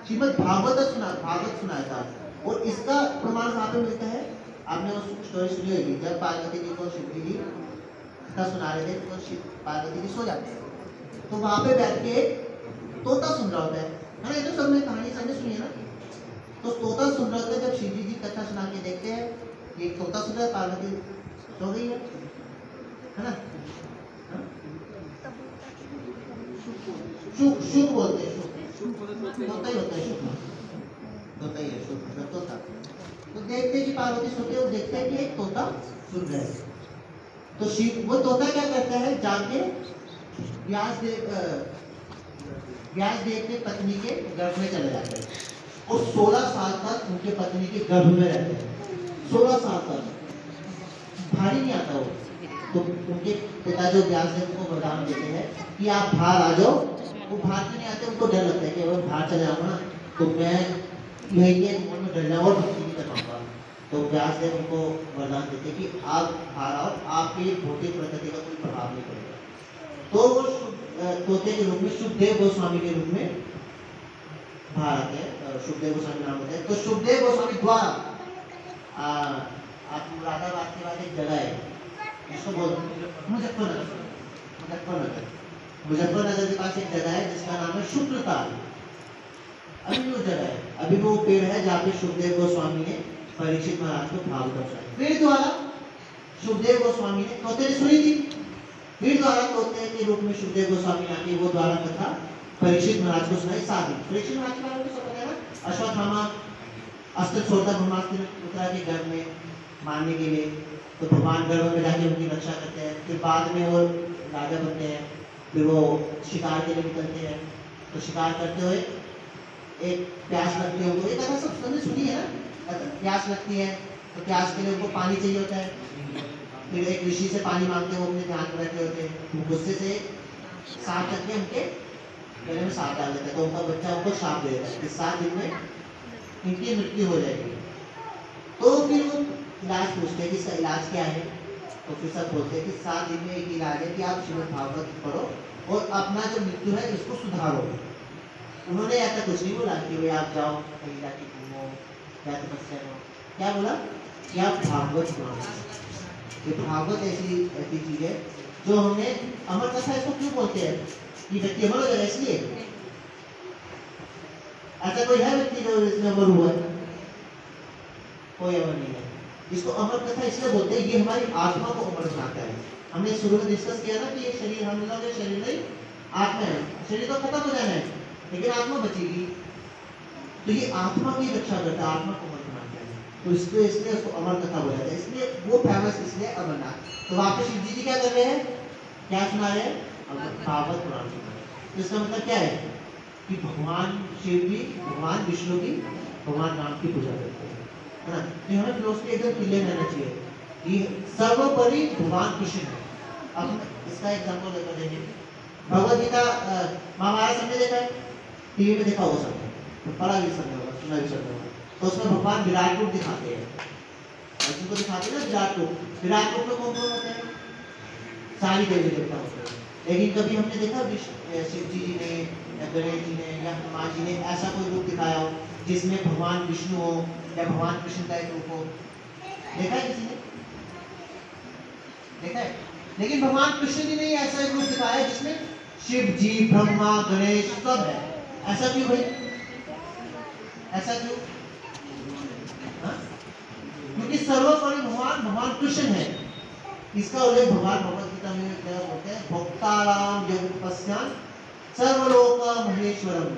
श्रीमद् भागवत सुनाया था। और इसका प्रमाण कहाँ पे मिलता है? आपने वो स्टोरी सुनी होगी, जब पार्वती जी को शिवजी जी कथा सुना रहे थे तो पार्वती जी सो जाते हैं, तो वहाँ पे बैठ के तोता सुन रहा होता है ना। ये तो सबने कहानी सबने सुनी है ना। तो तोता सुन रहा होता है, जब शिवजी जी कथा सुना के देखते हैं ये तोता सुन रहा है, पार्वती सो गई है ना। शुक बोलते हैं, तोता ही होता है शुभ, तोता ही है शुभ मतलब तोता। तो देखते कि पार्वती सोते और देखते हैं कि एक तोता सुन रहा है। तो शिव वो तोता क्या करता है, जाके व्यासदेव के पत्नी के गर्भ में चले जाते हैं और 16 साल तक उनके पत्नी के गर्भ में रहते हैं। 16 साल तक भारी नहीं आता वो। तो उनके पिता जो व्यासदेव को वरदान देते हैं कि आप बाहर आ जाओ, वो बाहर क्यों नहीं आते, उनको डर लगता है कि अगर बाहर चले जाऊंगा ना तो मैं यही के मन में डर जाऊँ और भक्ति नहीं कर पाऊंगा। तो व्यासदेव उनको वरदान देते कि आप बाहर आओ, आपकी भौतिक प्रकृति का कोई प्रभाव नहीं पड़ेगा। तो वो तोते के रूप में शुभदेव गोस्वामी के रूप में बाहर आते हैं। शुभदेव गोस्वामी नाम होता है। तो शुभदेव गोस्वामी द्वारा आप मुरादाबाद के बाद एक जगह है जिसको बोलते हैं मुजफ्फरनगर। मुजफ्फरनगर के पास एक जगह है जिसका नाम है शुक्रताल। अभी वो जगह है, अभी वो पेड़ है जहाँ पे शुभदेव गोस्वामी ने परीक्षित महाराज को भागवत सुनाई। पेड़ द्वारा शुभदेव गोस्वामी ने तोते ने सुनी थी। पेड़ द्वारा तोते के रूप में शुभदेव गोस्वामी आके वो द्वारा कथा परीक्षित महाराज को सुनाई। साथ ही परीक्षित महाराज के बारे में सब पता है ना, अश्वत्थामा अस्त्र छोड़ता ब्रह्मास्त्र उतरा के गर्भ में मारने के लिए। तो भगवान गर्भ में जाके उनकी रक्षा करते हैं। फिर बाद में वो राजा बनते हैं। फिर वो शिकार के लिए निकलते हैं। तो शिकार करते हुए एक प्यास लगती है उनको, ये कथा सब सबने सुनी है ना। प्यास लगती है तो प्यास के लिए उनको पानी चाहिए होता है। फिर एक ऋषि से पानी मांगते हैं, वो अपने ध्यान में रखे होते हैं। गुस्से से सांप करके उनके गले में सांप डाल देता है। तो उनका बच्चा उनको शाप दे देता है कि 7 दिन में इनकी मृत्यु हो जाएगी। तो फिर वो इलाज पूछते हैं कि इसका इलाज क्या है। तो फिर सब बोलते हैं कि 7 दिन में एक इलाज है कि आप श्रीमद् भागवत पढ़ो और अपना जो मृत्यु है इसको सुधारो। उन्होंने ऐसा कुछ नहीं बोला कि भाई आप जाओ कहीं जाके घूमो या तपस्या करो। क्या बोला कि आप भागवत सुनाओ। ये भागवत ऐसी चीज है जो हमने अमर कथा इसको क्यों बोलते हैं कि व्यक्ति अमर हो जाएगा इसलिए। ऐसा कोई है व्यक्ति जो इसमें अमर हुआ है? कोई अमर नहीं है। इसको अमर कथा इसलिए बोलते हैं, ये हमारी आत्मा को अमर बनाता है। हमने शुरू में डिस्कस किया ना कि ये शरीर हम लोग के शरीर नहीं आत्मा है। शरीर तो खत्म हो जाना है लेकिन आत्मा बचेगी। तो ये आत्मा की रक्षा करता है, आत्मा को अमर बनाता है। तो इसलिए उसको अमर कथा बोला जाता है। इसलिए वो फेमस इसलिए अमरनाथ। तो वहाँ पे शिव जी क्या कर रहे हैं, क्या सुना रहे हैं? भागवत पुराण सुना रहे हैं। तो इसका मतलब क्या है कि भगवान शिव जी भगवान विष्णु की भगवान राम की पूजा करते हैं, है ना। तो हमें फिलोसफी एकदम क्लियर रहना चाहिए कि सर्वोपरि भगवान कृष्ण है। अब इसका एग्जाम्पल लेकर देंगे। भगवद गीता महाभारत सबने देखा है, टीवी में देखा होगा सबने, तो पढ़ा भी सबने होगा, सुना भी सबने होगा। तो उसमें भगवान विराट रूप दिखाते हैं, अर्जुन को दिखाते हैं ना विराट रूप। विराट रूप में कौन कौन होते हैं? सारी देवी देवता होते हैं। लेकिन कभी हमने देखा शिव जी ने या गणेश जी ने या हनुमान जी ने ऐसा कोई रूप दिखाया हो जिसमें भगवान विष्णु हो या भगवान कृष्ण का एक रूप हो? देखा है किसी ने? देखा है? लेकिन भगवान कृष्ण जी ने ऐसा एक रूप दिखाया जिसमें शिव जी ब्रह्मा गणेश सब है। ऐसा क्यों भाई? ऐसा क्यों? क्योंकि सर्वोपरि भगवान कृष्ण है। इसका उल्लेख भगवान भगवद गीता में क्या बोलते हैं? भोक्ताराम जगत्पस्यान सर्वलोक महेश्वरम।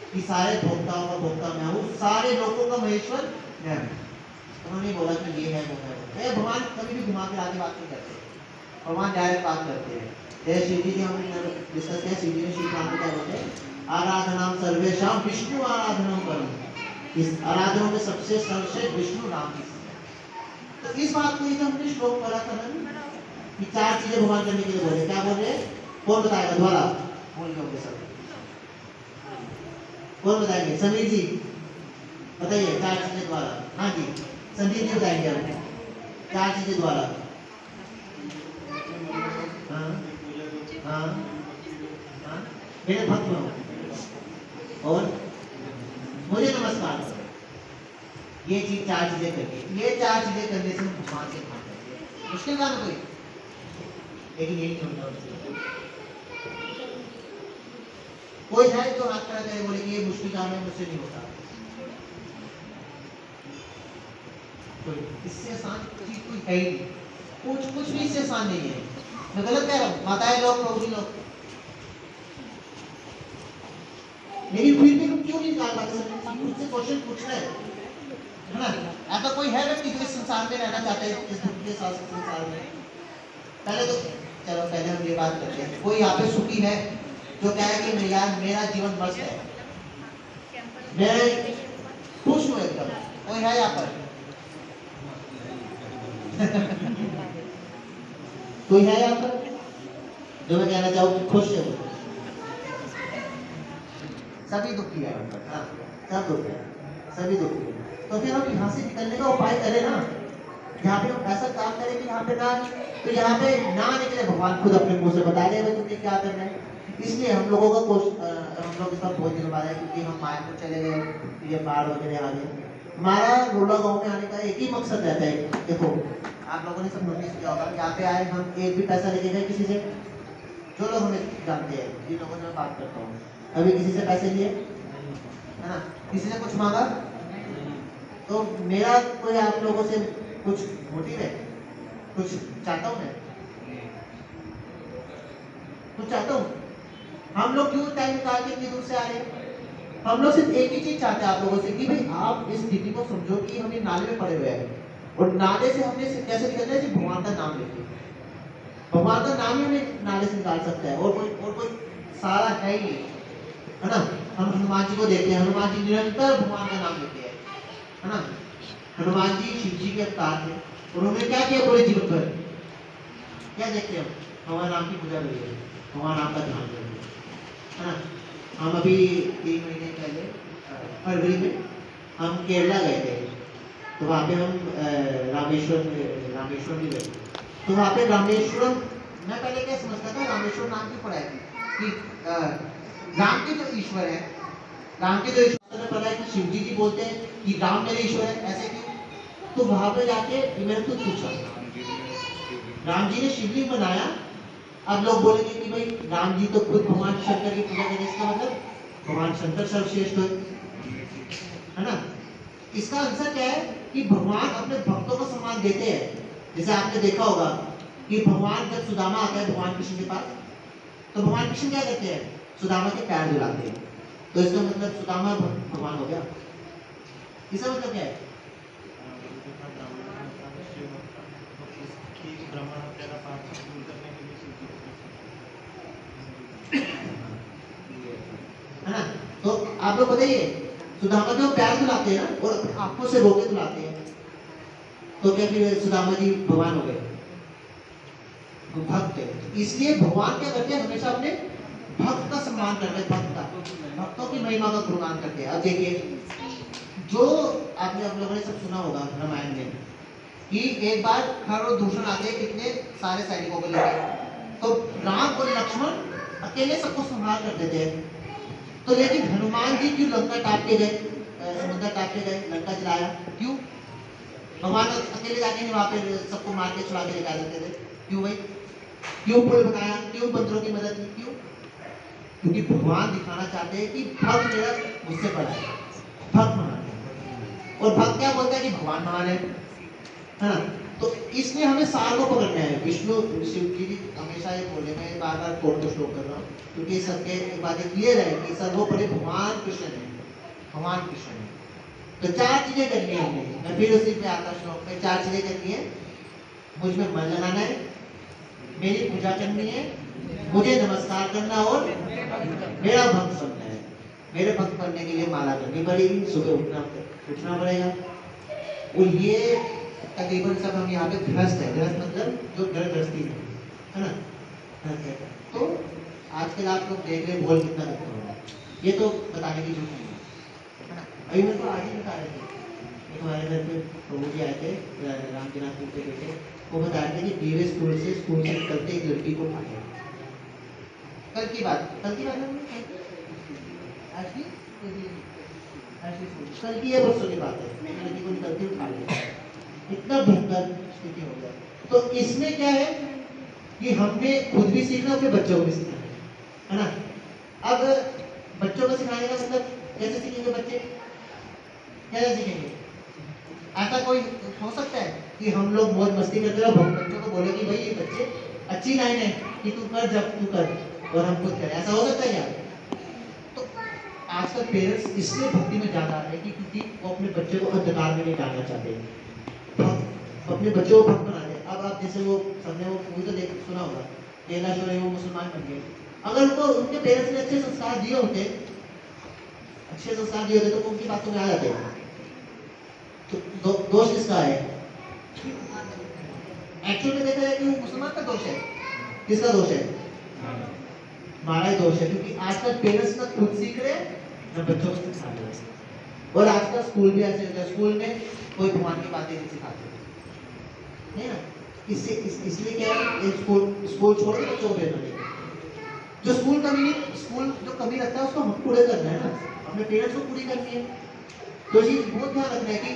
कि सारे भोक्ताओं का भोक्ता मैं हूँ, सारे लोगों का महेश्वर मैं हूँ। उन्होंने बोला कि ये है वो है। भगवान कभी भी घुमा के आगे बात नहीं करते, भगवान डायरेक्ट बात करते हैं। जैसे शिव जी की हमने डिस्कस किया, शिव जी ने शिव राम को क्या बोलते हैं? आराधनाम सर्वेशाम विष्णु आराधना करो। इस आराधना में सबसे सर्वश्रेष्ठ विष्णु राम की। तो इस बात को ही तो हमने श्लोक पढ़ा था ना कि 4 चीजें भगवान करने के लिए बोले। क्या बोल रहे हैं? कौन बताएगा? द्वारा बोल लोगे सब। कौन बताएंगे? समीर जी बताइए 4 चीजें द्वारा। हाँ जी संदीप जी बताएंगे हमें 4 चीजें द्वारा। हाँ हाँ हाँ मेरे भक्त हो और मुझे नमस्कार करो। ये चीज 4 चीजें करके, ये 4 चीजें करने से भगवान से भाग जाते हैं। मुश्किल काम है कोई, लेकिन यही समझाओ। कोई है जो हाथ खड़ा करे बोले कि ये मुश्किल काम है, मुझसे नहीं होता। कोई इससे आसान चीज कोई है ही नहीं। कुछ भी इससे आसान नहीं है। मैं गलत कह रहा हूँ? माताएं लोग, प्रभु जी लोग, लेकिन फिर भी हम क्यों नहीं निकाल पाते सर? खुद से क्वेश्चन पूछना है ना? ऐसा कोई है व्यक्ति जो इस संसार में रहना चाहता है, इस दुख के साथ संसार में? पहले तो चलो पहले हम ये बात करते हैं, कोई यहाँ पे सुखी है जो कहे कि मैं यार मेरा जीवन मस्त है, मैं खुश हूँ एकदम? कोई है यहाँ पर? कोई है यहाँ पर जो मैं कहना चाहूँ कि खुश है? सभी दुखी है यहाँ पर, हाँ सब दुखी है, सभी दुखी है। तो फिर हम यहाँ से निकलने का उपाय करें ना, यहाँ पे हम ऐसा काम करें कि यहाँ पे ना, तो यहाँ पे ना निकले, भगवान खुद अपने मुंह से बता देंगे तुमने क्या करना है। इसलिए हम लोगों का हम लोग इसका बहुत दिन बाद है, क्योंकि हम मायापुर चले गए, ये बाढ़ वगैरह आ गए। हमारा रोला गांव में आने का एक ही मकसद रहता है। देखो आप लोगों ने सब नोटिस किया होगा, यहाँ पे आए हम एक भी पैसा लेके गए किसी से? जो लोग हमें जानते हैं, जिन लोगों से मैं बात करता हूँ, अभी किसी से पैसे लिए है ना? किसी से कुछ मांगा? तो मेरा कोई आप लोगों से कुछ मोटिव है? कुछ चाहता हूँ मैं? कुछ चाहता हूँ? हम लोग क्यों टाइम निकाल के इतनी दूर से आ रहे हैं? हम लोग सिर्फ एक ही चीज चाहते हैं आप लोगों से कि भाई आप इस स्थिति को समझो कि हम ये नाले में पड़े हुए हैं, और नाले से हमने कैसे निकलना है? सिर्फ भगवान का नाम लेके। भगवान का नाम ही हमें नाले से निकाल सकता है, और कोई सारा है ही नहीं, है ना? हम हनुमान जी को देखते हैं, हनुमान जी निरंतर भगवान का नाम लेते हैं, है ना? हनुमान जी शिव जी के अवतार थे, उन्होंने क्या किया पूरे जीवन भर? क्या देखते हैं? भगवान राम की पूजा करिए, भगवान राम का ध्यान करिए, है ना? हम अभी 3 महीने पहले फरवरी में हम केरला गए थे, तो वहाँ पे हम रामेश्वरम भी गए। तो वहाँ पे रामेश्वरम, मैं पहले क्या समझता था, रामेश्वरम नाम की पढ़ाई थी कि राम के जो ईश्वर है, राम के जो ईश्वर ने पढ़ा है कि शिव जी बोलते हैं कि राम मेरे ईश्वर है, ऐसे क्यों? तो वहाँ पे जाके मैंने खुद पूछा, राम जी ने शिवलिंग बनाया, अब लोग बोलेंगे कि भाई राम जी तो खुद भगवान शंकर की पूजा करें, इसका मतलब भगवान शंकर सर्वश्रेष्ठ है ना? इसका आंसर क्या है कि भगवान अपने भक्तों को सम्मान देते हैं। जैसे आपने देखा होगा कि भगवान जब सुदामा आता है भगवान कृष्ण के पास, तो भगवान कृष्ण क्या करते हैं? सुदामा के पैर धुलाते हैं। तो इसका मतलब सुदामा भगवान हो गया। इसका मतलब क्या है? है ना? तो आप लोग बताइए, सुदामा जो पैर धुलाते हैं ना और आंखों से रोके धुलाते हैं, तो क्या फिर सुदामा जी भगवान हो गए? भक्त है। इसलिए भगवान क्या करते हैं? हमेशा अपने भक्त का सम्मान करते हैं, भक्तों की महिमा का गुणगान करते हैं। अब देखिए, जो आपने आप लोगों ने सब सुना होगा रामायण में कि एक बार खर और दूषण आते हैं कितने सारे सैनिकों को लेकर, तो राम और लक्ष्मण अकेले सबको संहार कर देते हैं। तो लेकिन हनुमान जी क्यों लंका टाप के गए, समुद्र टाप के गए, लंका जलाया? क्यों? भगवान अकेले जाके नहीं वहां पे सबको मार के छुड़ा के लेकर आ सकते थे? क्यों भाई? क्यों पुल बनाया? क्यों बंदरों की मदद की? क्यों? क्योंकि भगवान दिखाना चाहते हैं कि भक्त मेरा मुझसे बड़ा है, भक्त महान है। और भक्त क्या बोलता है कि भगवान महान है ना? तो इसलिए हमें सार को पकड़ना है। विष्णु शिव जी हमेशा ये बोले, मैं बार बार कोट को श्लोक कर रहा हूँ क्योंकि सबके बातें क्लियर है कि सर्वोपरि भगवान कृष्ण है, भगवान कृष्ण है। तो 4 चीजें करनी है हमें। मैं फिर उसी पे आता श्लोक में, 4 चीजें करनी है। मुझ में मन लगाना है, मेरी पूजा करनी है, मुझे नमस्कार करना और मेरा भक्त बनना है। मेरे भक्त बनने के लिए माला करनी पड़ेगी, सुबह उठना पड़ेगा। और ये तकरीबन सब हम यहाँ पे गृहस्थ है। गृहस्थ मतलब जो घर गृहस्थी है ना? तो आजकल आप लोग देख रहे बोल कितना करते हो, ये तो बताने की जरूरत नहीं है ना? अभी मेरे को आज ही बता रहे थे, हमारे घर पे प्रभु जी आए थे, राम के नाथ के बेटे, वो बता रहे थे कि डीवे स्कूल से निकलते एक लड़की को उठा लिया। कल की बात है, कल की है, परसों की बात है, लड़की को निकलते उठा लिया। इतना भयंकर स्थिति हो गया। तो इसमें क्या है कि हमने खुद भी सीखना, अपने बच्चों को भी सीखना है ना? अब बच्चों को सिखाने का मतलब कैसे सीखेंगे बच्चे? कैसे सीखेंगे? ऐसा कोई हो सकता है कि हम लोग मौज मस्ती करते रहो, बच्चों को बोले कि भाई ये बच्चे अच्छी लाइन है कि तू कर, जब तू कर और हम खुद करें, ऐसा हो सकता है यार? तो आजकल पेरेंट्स इसलिए भक्ति में ज़्यादा आ रहे हैं कि क्योंकि वो अपने बच्चे को अंधकार में नहीं डालना चाहते, अपने बच्चों को भक्त बना रहे। अब आप जैसे वो सबने वो मूवी तो देख सुना होगा, केला शोरे वो मुसलमान बन गए। अगर उनको उनके पेरेंट्स ने अच्छे संस्कार दिए होते तो उनकी बातों में आ जाते। तो दोष किसका है? एक्चुअल में देखा जाए कि वो मुसलमान का दोष है। किसका दोष है? हमारा ही दोष है, क्योंकि आजकल पेरेंट्स ना खुद सीख रहे हैं ना बच्चों को सिखा रहे हैं। और आजकल स्कूल भी ऐसे होता है, स्कूल में कोई भगवान की बातें नहीं सिखाते, है ना? इसलिए क्या है, स्कूल छोड़ के बच्चों को भेजना चाहिए। जो स्कूल जो कमी रखता है उसको हम पूरे करना है ना, अपने पेरेंट्स को पूरी करनी है। तो ये बहुत ध्यान रखना है कि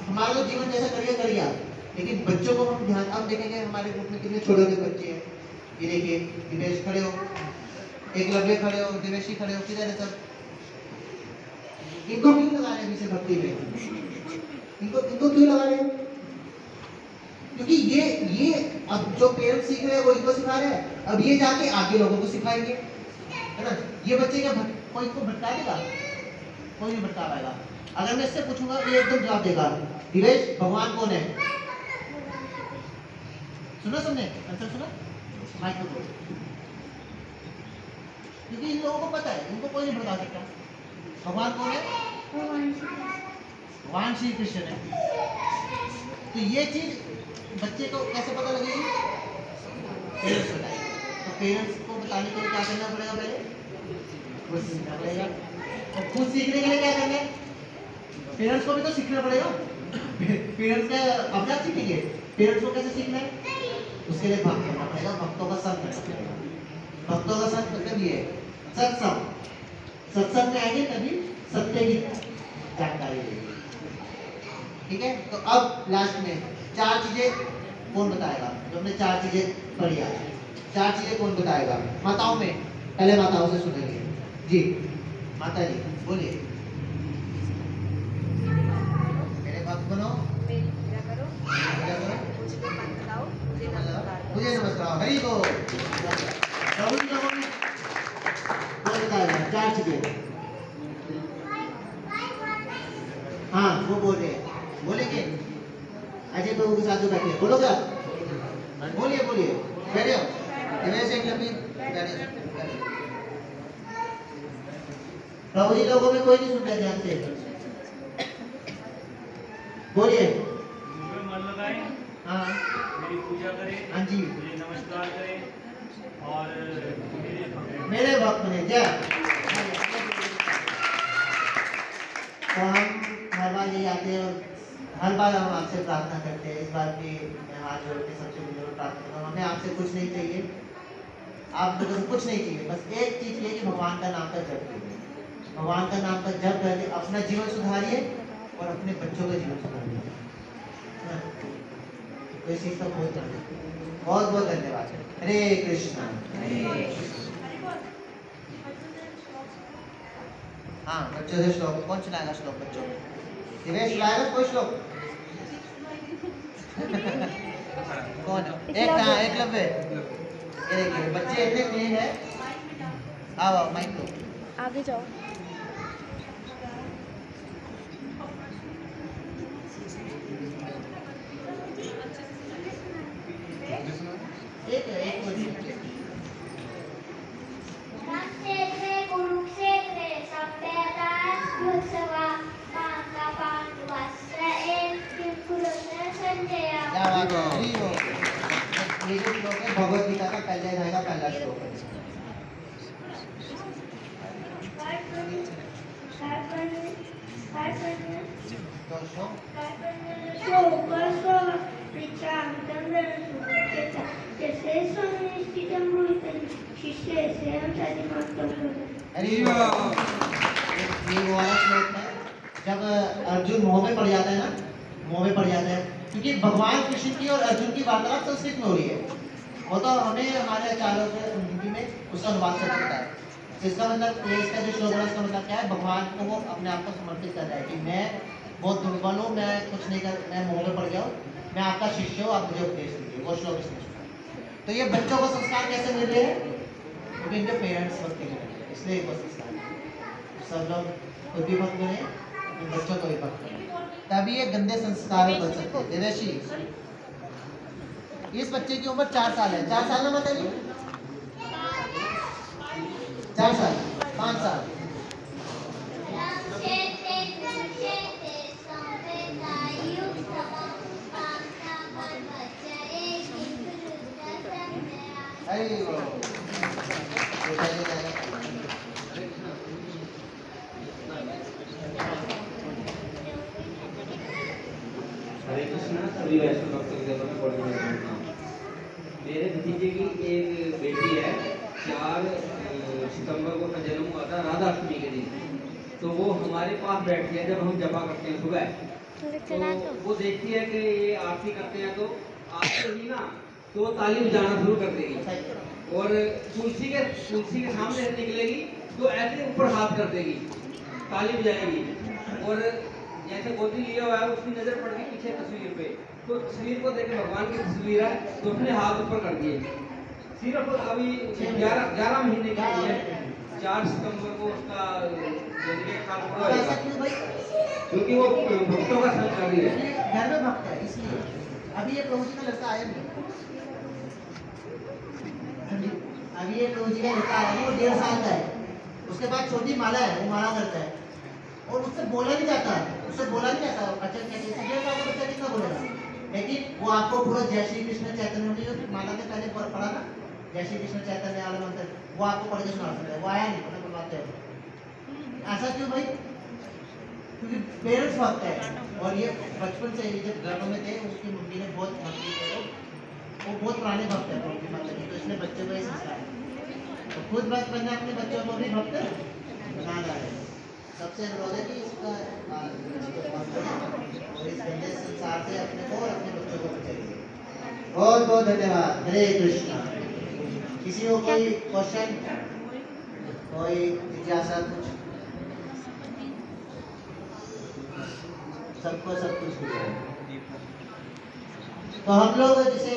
हमारा तो जीवन जैसा करिए आप, लेकिन बच्चों को हम ध्यान। अब देखेंगे हमारे ग्रुप में कितने छोटे छोटे बच्चे हैं। ये देखिए, दिनेश खड़े हो, एकलव्य खड़े हो, दिवेशी खड़े हो, किधर है सब? इनको क्यों लगा रहे हैं पीछे भक्ति में? इनको क्यों लगा रहे हैं? क्योंकि ये अब जो पेरेंट्स सीख रहे हैं वो इनको सिखा रहे हैं, अब ये जाके आगे लोगों को सिखाएंगे, है ना? ये बच्चे क्या कोई को भटका देगा? कोई नहीं भटका पाएगा। अगर मैं इससे पूछूंगा ये एकदम जवाब देगा, दिवेश भगवान कौन है? सुना सबने आंसर सुना? माइक को क्योंकि इन लोगों को पता है, इनको कोई नहीं बता सकता। भगवान कौन है? भगवान श्री कृष्ण है। तो ये चीज बच्चे को कैसे पता लगेगी? पेरेंट्स बताएंगे। तो पेरेंट्स को बताने के लिए क्या करना पड़ेगा? पहले खुद सीखना पड़ेगा। और खुद सीखने के लिए क्या करना है? पेरेंट्स को भी तो सीखना पड़ेगा। पेरेंट्स क्या अपने आप सीखेंगे? पेरेंट्स को कैसे सीखना है? उसके लिए भक्त करना पड़ेगा, भक्तों का संग करना पड़ेगा। भक्तों का संग मतलब ये सत्संग में आएंगे तभी सत्य की जानकारी देगी। ठीक है, तो अब लास्ट में 4 चीजें कौन बताएगा? जो हमने 4 चीजें पढ़ी आज, 4 चीजें कौन बताएगा? माताओं में, पहले माताओं से सुनेंगे जी। माता जी बोलिए। मेरे भक्त बनो, मेरी पूजा करो, मुझको मन लगाओ, मुझे नमस्कार। हरि बोल। प्रभु जी लोगों में कौन बताएगा 4 चीजें? हाँ वो बोल रहे हैं, बोलेंगे। अजय प्रभु के साथ जो बैठे बोलोगे आप? बोलिए बैठे हो। प्रभु जी लोगों में कोई नहीं सुन रहा ध्यान से, बोलिए। मन लगाएं, हाँ मेरी पूजा करें, हाँ जी, मुझे नमस्कार करें और मेरे भक्त बने। जय। तो हम हर बार ये आते हैं और हर बार हम आपसे प्रार्थना करते हैं। इस बार भी मैं हाथ जोड़ के सबसे मिलकर प्रार्थना करता हूँ। हमें आपसे कुछ नहीं चाहिए, आप लोगों से कुछ नहीं चाहिए, बस एक चीज ये कि भगवान का नाम का जप कीजिए। भगवान का नाम का जप करके अपना जीवन सुधारिए और अपने बच्चों का जीवन सुधारिए। तो इस चीज का बहुत बहुत धन्यवाद। हरे कृष्णा। हाँ बच्चों से श्लोक कौन सुनाएगा? श्लोक बच्चों में दिवेश सुनाएगा कोई श्लोक? कौन? एकलव्य। ये देखिए बच्चे इतने तेज है। आओ माइक लो, आगे जाओ। भगवत गीता का पहले अध्याय का पहला श्लोक है। जब अर्जुन मोह में पड़ जाता है ना, मोह में पड़ जाता है, क्योंकि भगवान कृष्ण की और अर्जुन की वार्तालाप संस्कृत में हो रही है। वो तो हमें हमारे आचार्यों से हिंदी में उसका अनुवाद करना पड़ता है। इसका मतलब इसका जो श्लोक है, इसका मतलब क्या है? भगवान को वो अपने आप को समर्पित कर रहा है कि मैं बहुत दुर्बल हूँ, मैं कुछ नहीं कर, मैं मोह में पड़ गया हूँ, मैं आपका शिष्य हूँ, आप मुझे उपदेश दीजिए। वो श्लोक इसने सुना। तो ये बच्चों को संस्कार कैसे मिल रहे हैं? क्योंकि इनके पेरेंट्स भक्ति में, इसलिए इनको संस्कार सब लोग खुद भी भक्त बने, अपने बच्चों को भी भक्त बने, तभी ये गंदे संस्कार में बच सकते हैं। देवेशी, इस बच्चे की उम्र 4 साल है। 4 साल ना माता जी? 4 साल, 5 साल। अरे वो हरे कृष्णा, सभी वैष्णव भक्तों की तरफ से बड़ी बड़ी प्रणाम। मेरे भतीजे की एक बेटी है, 4 सितंबर को उसका जन्म हुआ था, राधा अष्टमी के दिन। तो वो हमारे पास बैठती है जब हम जपा करते हैं सुबह, तो वो देखती है कि ये आरती करते हैं, तो आते ही ना तो वो ताली बजाना शुरू कर देगी और तुलसी के सामने से निकलेगी तो ऐसे ऊपर हाथ कर देगी, ताली बजाएगी। और जैसे गोदी लिया हुआ है, उसकी नजर पड़ गई पीछे तस्वीर पे, तो तस्वीर को देखे भगवान की तस्वीर है, तो उसने हाथ ऊपर कर दिए। सिर्फ अभी 11 महीने की है, 4 सितंबर को उसका साल पूरा होगा, क्योंकि वो भक्तों का संग कर रही है, घर में भक्त है इसलिए। अभी ये प्रभु जी का लड़का आया नहीं, अभी ये प्रभु जी का लड़का आया नहीं, वो 1.5 साल का है। उसके बाद छोटी माला है, वो माला करता है और उससे बोला नहीं जाता, उससे बोला नहीं जाता। अच्छा बच्चा कितना बोलेगा, लेकिन वो आपको पूरा जय श्री कृष्ण चैतन्य में जो माला के पहले पढ़ा ना, जय श्री कृष्ण चैतन्य वाला मंत्र, वो आपको पढ़ के सुना सकता है। वो आया नहीं, उन्हें बुलवाते हो। ऐसा क्यों भाई? क्योंकि पेरेंट्स भक्त है और ये बचपन से ही जब घरों में थे, उसकी मम्मी ने बहुत भक्ति करो, वो बहुत पुराने भक्त है उनकी माता की, तो इसलिए बच्चे को ये संस्कार है। तो खुद भक्त बनना, अपने बच्चों को भी भक्त बना रहा है। सबसे अनुरोध है कि इसका और इस गंदे संसार से अपने को और अपने बच्चों को बचाइए। बहुत बहुत धन्यवाद। हरे कृष्णा। किसी को कोई क्वेश्चन, कोई जिज्ञासा, कुछ? सबको सब कुछ मिल जाएगा। तो हम लोग जैसे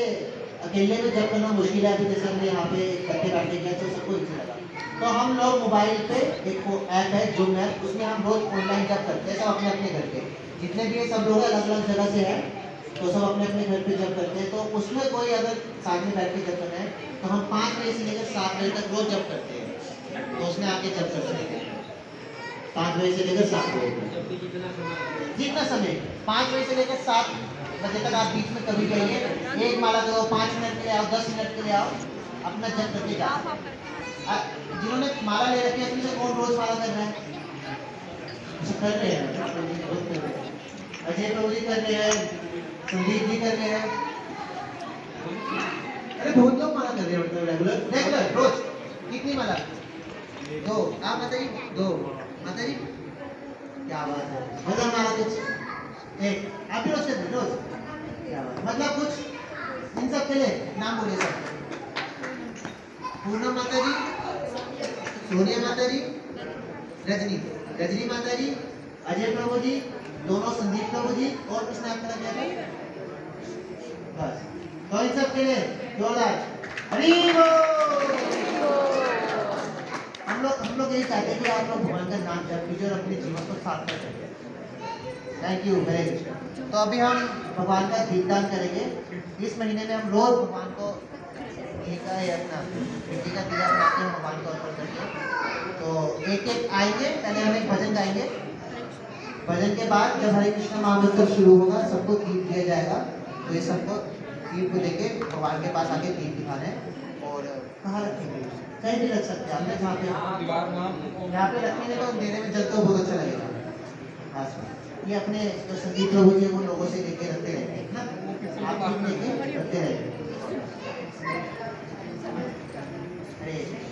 अकेले में जब करना मुश्किल है, जैसे हमने यहाँ पे इकट्ठे बैठे गए तो सबको इजी लगा, तो हम लोग मोबाइल पे एक ऐप है जूम ऐप, उसमें हम रोज ऑनलाइन जब करते हैं, सब अपने अपने घर के जितने भी सब लोग अलग अलग जगह से हैं, तो सब अपने अपने घर पे जब करते हैं। तो उसमें कोई अगर साथ में बैठ के जब करना है तो हम 5 बजे से लेकर 7 बजे तक रोज जब करते हैं, तो उसमें आके जब कर सकते हैं 5 बजे से लेकर 7 बजे तक, जितना समय 5 बजे से लेकर 7 बजे तक आप बीच में कभी करिए, एक माला करो, 5 मिनट के लिए आओ, 10 मिनट के लिए आओ, अपना जप करके जाओ। जिन्होंने माला ले रखी है, उसमें से कौन रोज माला कर रहा है? कर रहे हैं, अजय प्रभु जी कर रहे हैं, संदीप जी कर रहे हैं, अरे बहुत लोग माला कर रहे हैं, मतलब रेगुलर रोज। कितनी माला? 2। आप माता जी 2, माता जी क्या बात है। मतलब माला कुछ 1, आप भी रोज करते हैं? रोज। क्या बात, मतलब कुछ इन सब के लिए नाम बोलिए सब। पूर्णम माता जी, सोनिया माता जी, रजनी माता जी, अजय प्रभु जी, दोनों संदीप प्रभु जी, और किसने आपका क्या है? बस। तो इन सब के लिए जोरदार हरि बोल। हम लोग यही चाहते हैं कि आप लोग भगवान का नाम जप कीजिए और अपने जीवन को सार्थक करिए। थैंक यू, हरे कृष्ण। तो अभी हम भगवान का दीपदान करेंगे। इस महीने में हम रोज भगवान को का है अपना मिट्टी का दिया बनाते हैं, भगवान को अर्पण करके। तो एक एक आएंगे, पहले हम एक भजन गाएंगे, भजन के बाद जब हरे कृष्ण महामंत्र शुरू होगा, सबको दीप दिया जाएगा। तो ये सबको दीप को देके भगवान के पास आके दीप दिखाना है। और कहाँ रखेंगे? कहीं भी रख सकते हैं, हमने जहाँ पे यहाँ पे रखेंगे तो देने में जलते बहुत अच्छा लगेगा। ये अपने जो संदीप प्रभु जी वो लोगों से लेके रखते रहते हैं ना, आप लेके रखते रहते। हरे कृष्ण।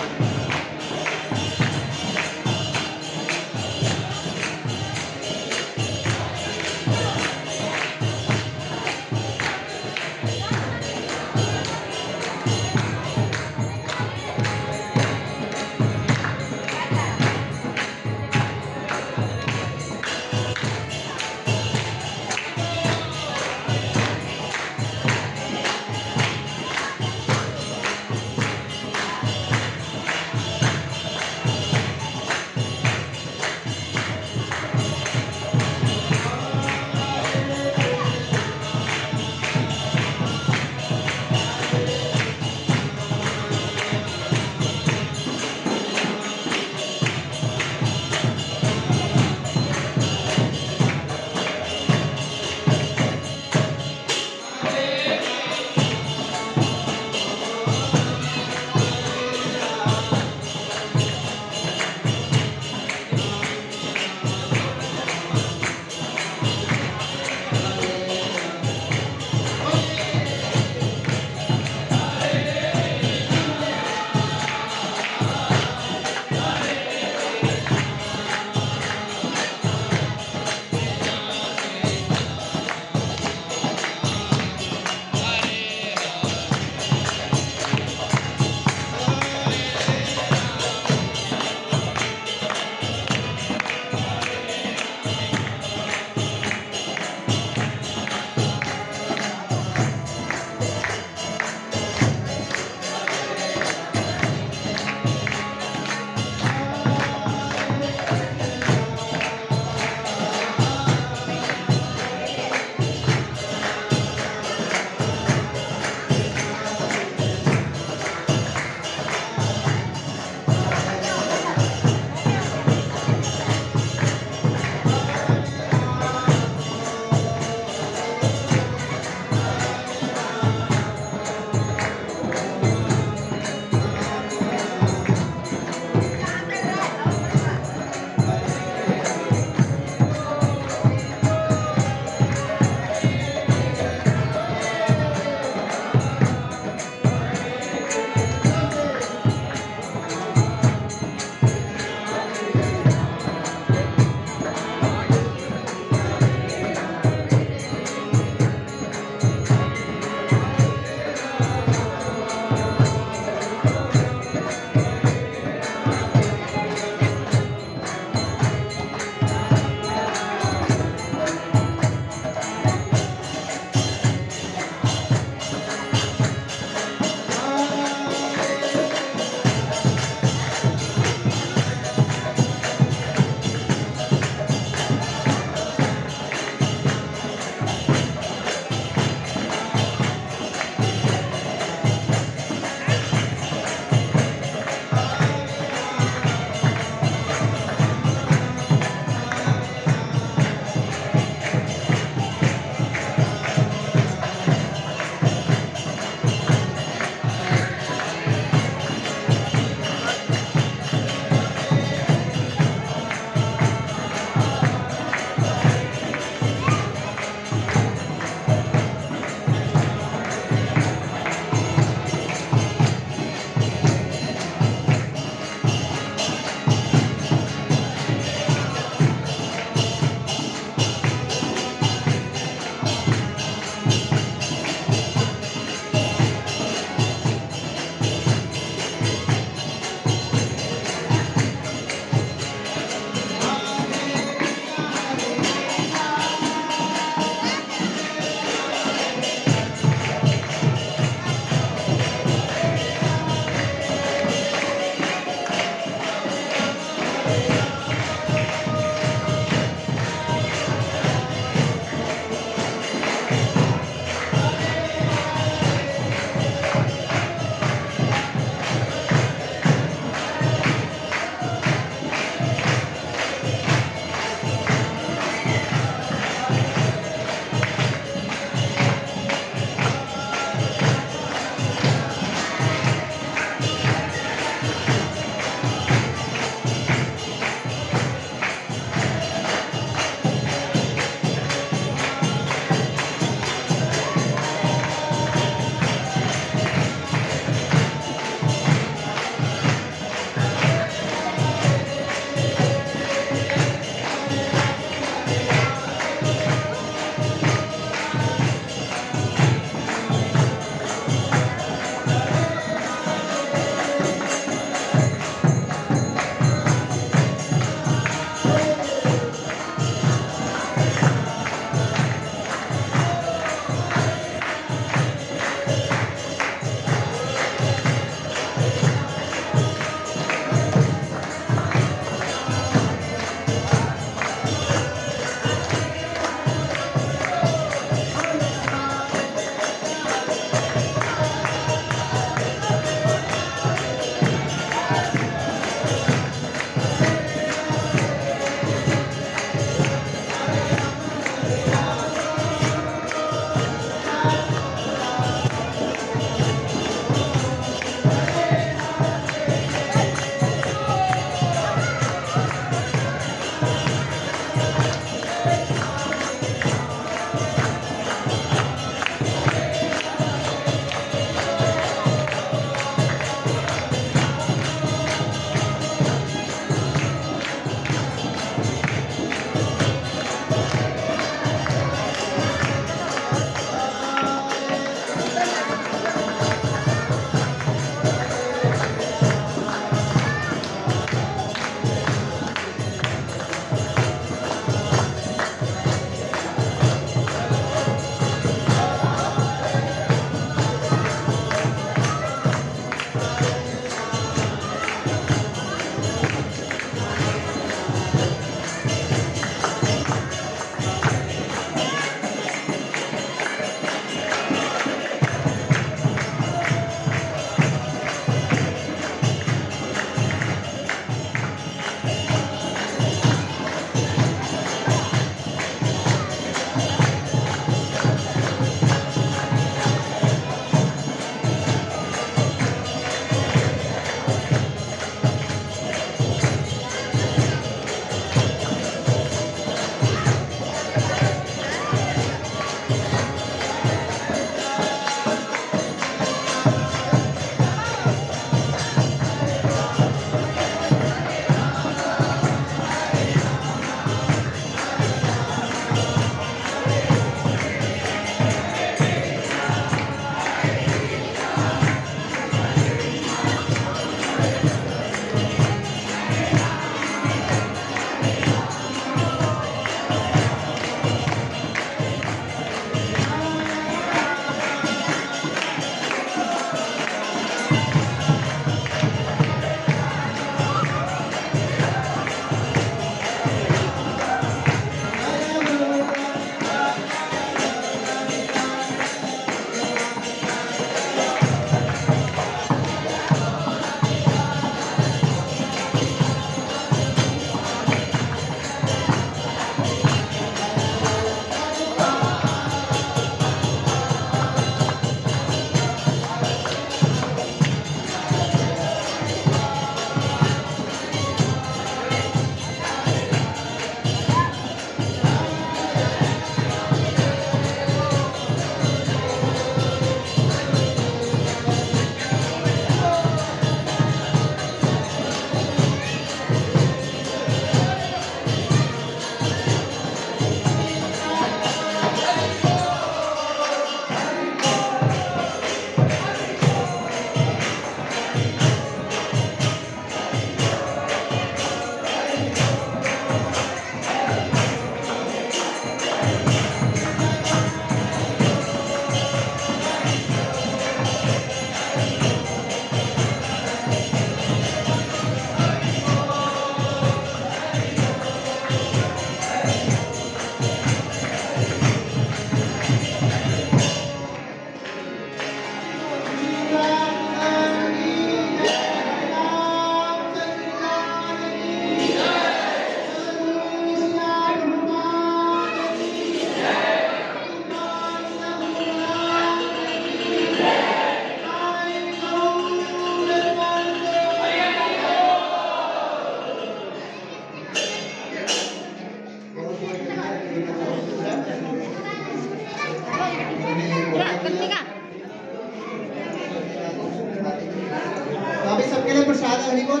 अभी सबके लिए प्रसाद है, हरि बोल।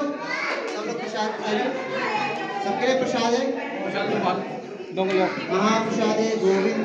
सब लोग प्रसाद खाइए, सबके लिए प्रसाद है। महाप्रसाद है गोविंद